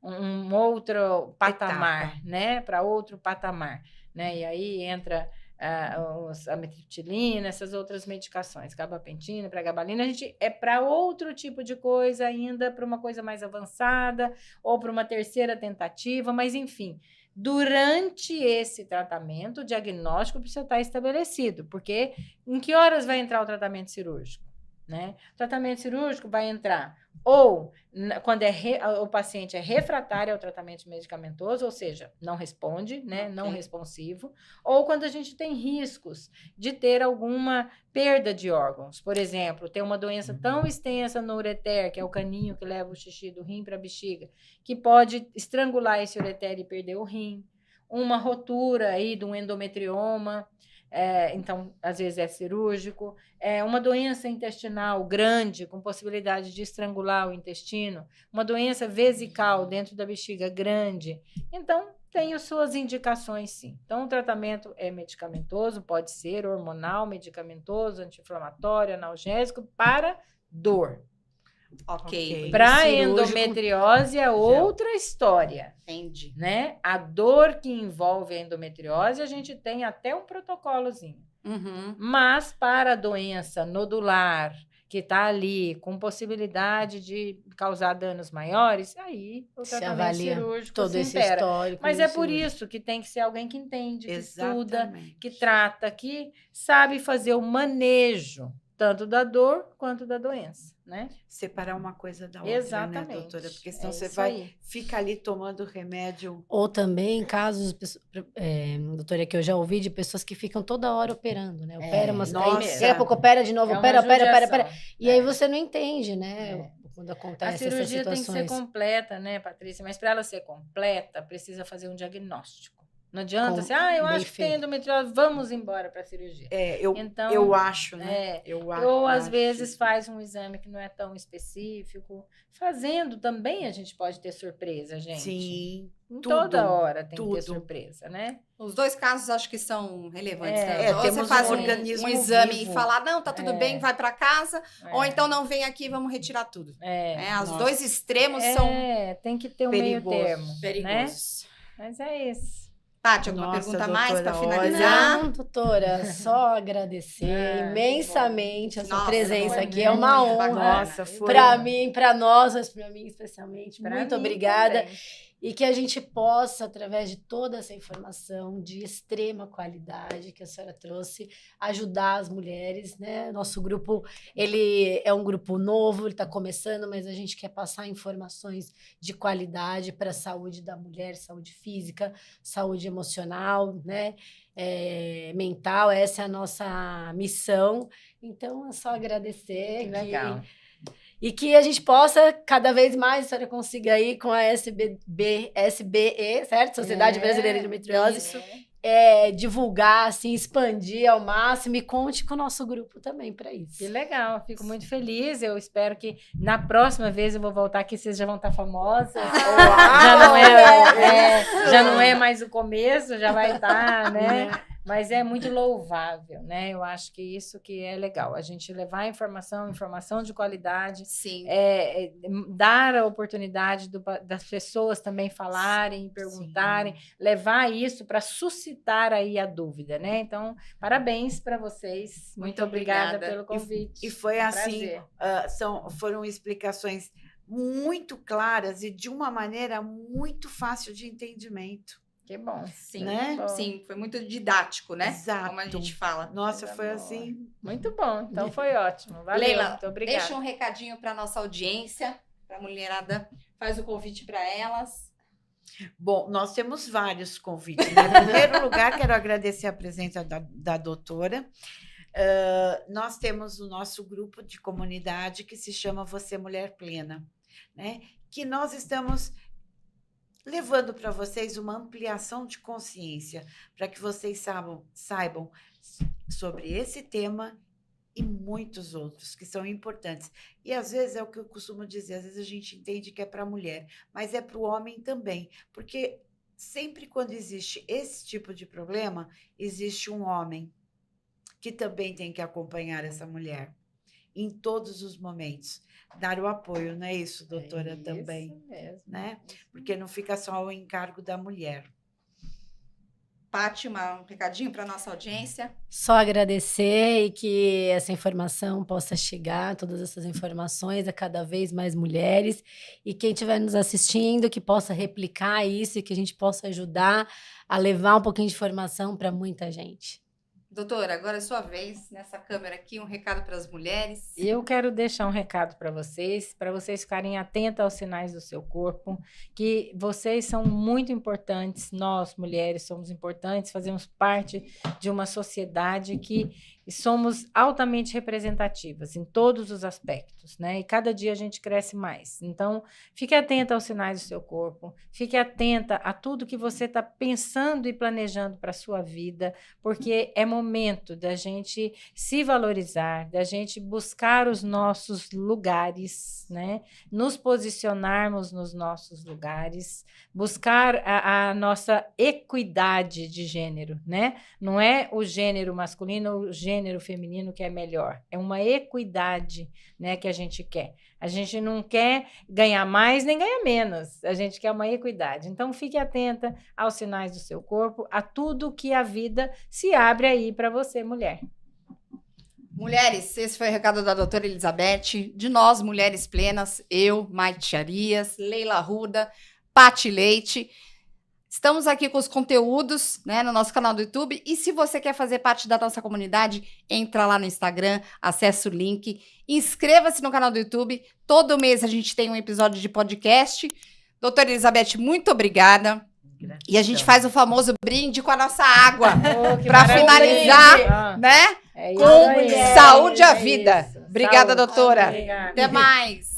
um outro patamar, né? Para outro patamar, né? E aí entra a amitriptilina, essas outras medicações, gabapentina, pregabalina, a gente é para outro tipo de coisa ainda, para uma coisa mais avançada ou para uma terceira tentativa, mas enfim, durante esse tratamento, o diagnóstico precisa estar estabelecido, porque em que horas vai entrar o tratamento cirúrgico? Né? O tratamento cirúrgico vai entrar ou quando o paciente é refratário ao tratamento medicamentoso, ou seja, não responde, né? Okay. Não responsivo, ou quando a gente tem riscos de ter alguma perda de órgãos. Por exemplo, ter uma doença tão extensa no ureter, que é o caninho que leva o xixi do rim para a bexiga, que pode estrangular esse ureter e perder o rim. Uma rotura aí de um endometrioma, então, às vezes é cirúrgico, uma doença intestinal grande, com possibilidade de estrangular o intestino, uma doença vesical dentro da bexiga grande. Então, tem as suas indicações, sim. Então, o tratamento é medicamentoso, pode ser hormonal, medicamentoso, anti-inflamatório, analgésico, para dor. Ok. Para endometriose é outra história. Entendi. Né? A dor que envolve a endometriose, a gente tem até um protocolozinho. Uhum. Mas para a doença nodular, que está ali com possibilidade de causar danos maiores, aí o Se tratamento avalia cirúrgico todo se esse impera. histórico. Mas do é por cirúrgico. isso que tem que ser alguém que entende, que estuda, Exatamente. que trata, que sabe fazer o manejo tanto da dor quanto da doença, né? Separar uma coisa da outra, Exatamente. né, doutora? Porque senão É você isso vai, aí. fica ali tomando remédio. Ou também casos, doutora, que eu já ouvi de pessoas que ficam toda hora operando, né? Opera, mas aí nossa. daqui a pouco opera de novo, É uma opera. judiação. E aí você não entende, né? É. Quando A acontece essas cirurgia tem que ser situações. completa, né, Patrícia? Mas para ela ser completa, precisa fazer um diagnóstico. Não adianta Com- assim, eu bem acho que feito. tem endometriose, vamos embora para a cirurgia. Então, Eu acho, né? Ou às acho. vezes faz um exame que não é tão específico. Fazendo também a gente pode ter surpresa, gente. Sim, Em tudo, toda hora tem que ter tudo. surpresa, né? Os dois casos acho que são relevantes, né? É, Ou você temos faz um um organismo exame vivo. e fala, não, tá tudo bem, vai para casa. Ou É. então não vem aqui, vamos retirar tudo. Os Nossa. dois extremos são Tem que ter um meio Perigoso. termo, né? perigosos. Mas é isso. Tati, alguma Nossa, pergunta a mais para doutora, olha. finalizar? Não, doutora, só agradecer que imensamente a sua Nossa, presença foi aqui. É uma muito honra. bacana. Nossa, foi. Para mim, para nós, mas para mim especialmente. Pra Muito mim obrigada. também. E que a gente possa, através de toda essa informação de extrema qualidade que a senhora trouxe, ajudar as mulheres, né? Nosso grupo, ele é um grupo novo, ele está começando, mas a gente quer passar informações de qualidade para a saúde da mulher, saúde física, saúde emocional, né? Mental, essa é a nossa missão. Então, é só agradecer. Que legal. E que a gente possa, cada vez mais, a senhora consiga ir com a SBE, certo? Sociedade Brasileira de Endometriose, isso. divulgar, assim, expandir ao máximo e conte com o nosso grupo também para isso. Que legal, fico muito feliz. Eu espero que na próxima vez eu vou voltar aqui, vocês já vão estar famosas. Já não é mais o começo, já vai estar, né? Mas é muito louvável, né? Eu acho que isso que é legal, a gente levar informação de qualidade, Sim. dar a oportunidade das pessoas também falarem, perguntarem, levar isso para suscitar aí a dúvida, né? Então, parabéns para vocês. Muito obrigada pelo convite. E foi assim, Prazer. foram explicações muito claras e de uma maneira muito fácil de entendimento. Que bom. Sim, Né? Bom. sim, foi muito didático, né? Exato. Como a gente fala. Nossa, Coisa foi boa. assim. Muito bom, então foi ótimo. Valeu, Leila, muito obrigada. deixa um recadinho para nossa audiência, para a mulherada, faz o convite para elas. Bom, nós temos vários convites. Né? Em primeiro lugar, quero agradecer a presença da doutora. Nós temos o nosso grupo de comunidade que se chama Você Mulher Plena, né? Que nós estamos levando para vocês uma ampliação de consciência, para que vocês saibam sobre esse tema e muitos outros que são importantes. E às vezes é o que eu costumo dizer, às vezes a gente entende que é para a mulher, mas é para o homem também, porque sempre quando existe esse tipo de problema, existe um homem que também tem que acompanhar essa mulher em todos os momentos, dar o apoio, não é isso, doutora, também, Isso mesmo. né? Porque não fica só o encargo da mulher. Paty, um recadinho para nossa audiência. Só agradecer e que essa informação possa chegar, todas essas informações a cada vez mais mulheres, e quem estiver nos assistindo que possa replicar isso e que a gente possa ajudar a levar um pouquinho de informação para muita gente. Doutora, agora é sua vez, nessa câmera aqui, um recado para as mulheres. Eu quero deixar um recado para vocês ficarem atentos aos sinais do seu corpo, que vocês são muito importantes, nós, mulheres, somos importantes, fazemos parte de uma sociedade que somos altamente representativas em todos os aspectos, né? E cada dia a gente cresce mais. Então, fique atenta aos sinais do seu corpo, fique atenta a tudo que você está pensando e planejando para a sua vida, porque é momento da gente se valorizar, da gente buscar os nossos lugares, né? Nos posicionarmos nos nossos lugares, buscar a nossa equidade de gênero, né? Não é o gênero masculino ou o gênero feminino que é melhor, é uma equidade, né, que a gente quer. A gente não quer ganhar mais nem ganhar menos, a gente quer uma equidade. Então, fique atenta aos sinais do seu corpo, a tudo que a vida se abre aí para você, mulher. Mulheres, esse foi o recado da doutora Elizabeth, de nós, mulheres plenas, eu, Maite Arias, Leila Arruda, Pati Leite. Estamos aqui com os conteúdos, né, no nosso canal do YouTube. E se você quer fazer parte da nossa comunidade, entra lá no Instagram, acessa o link, inscreva-se no canal do YouTube. Todo mês a gente tem um episódio de podcast. Doutora Elizabeth, muito obrigada. Gratidão. E a gente faz o famoso brinde com a nossa água, Oh, que para maravilha. finalizar, né? É Com isso aí. saúde à é vida. isso. Obrigada, Saúde. doutora. Obrigada. Até mais.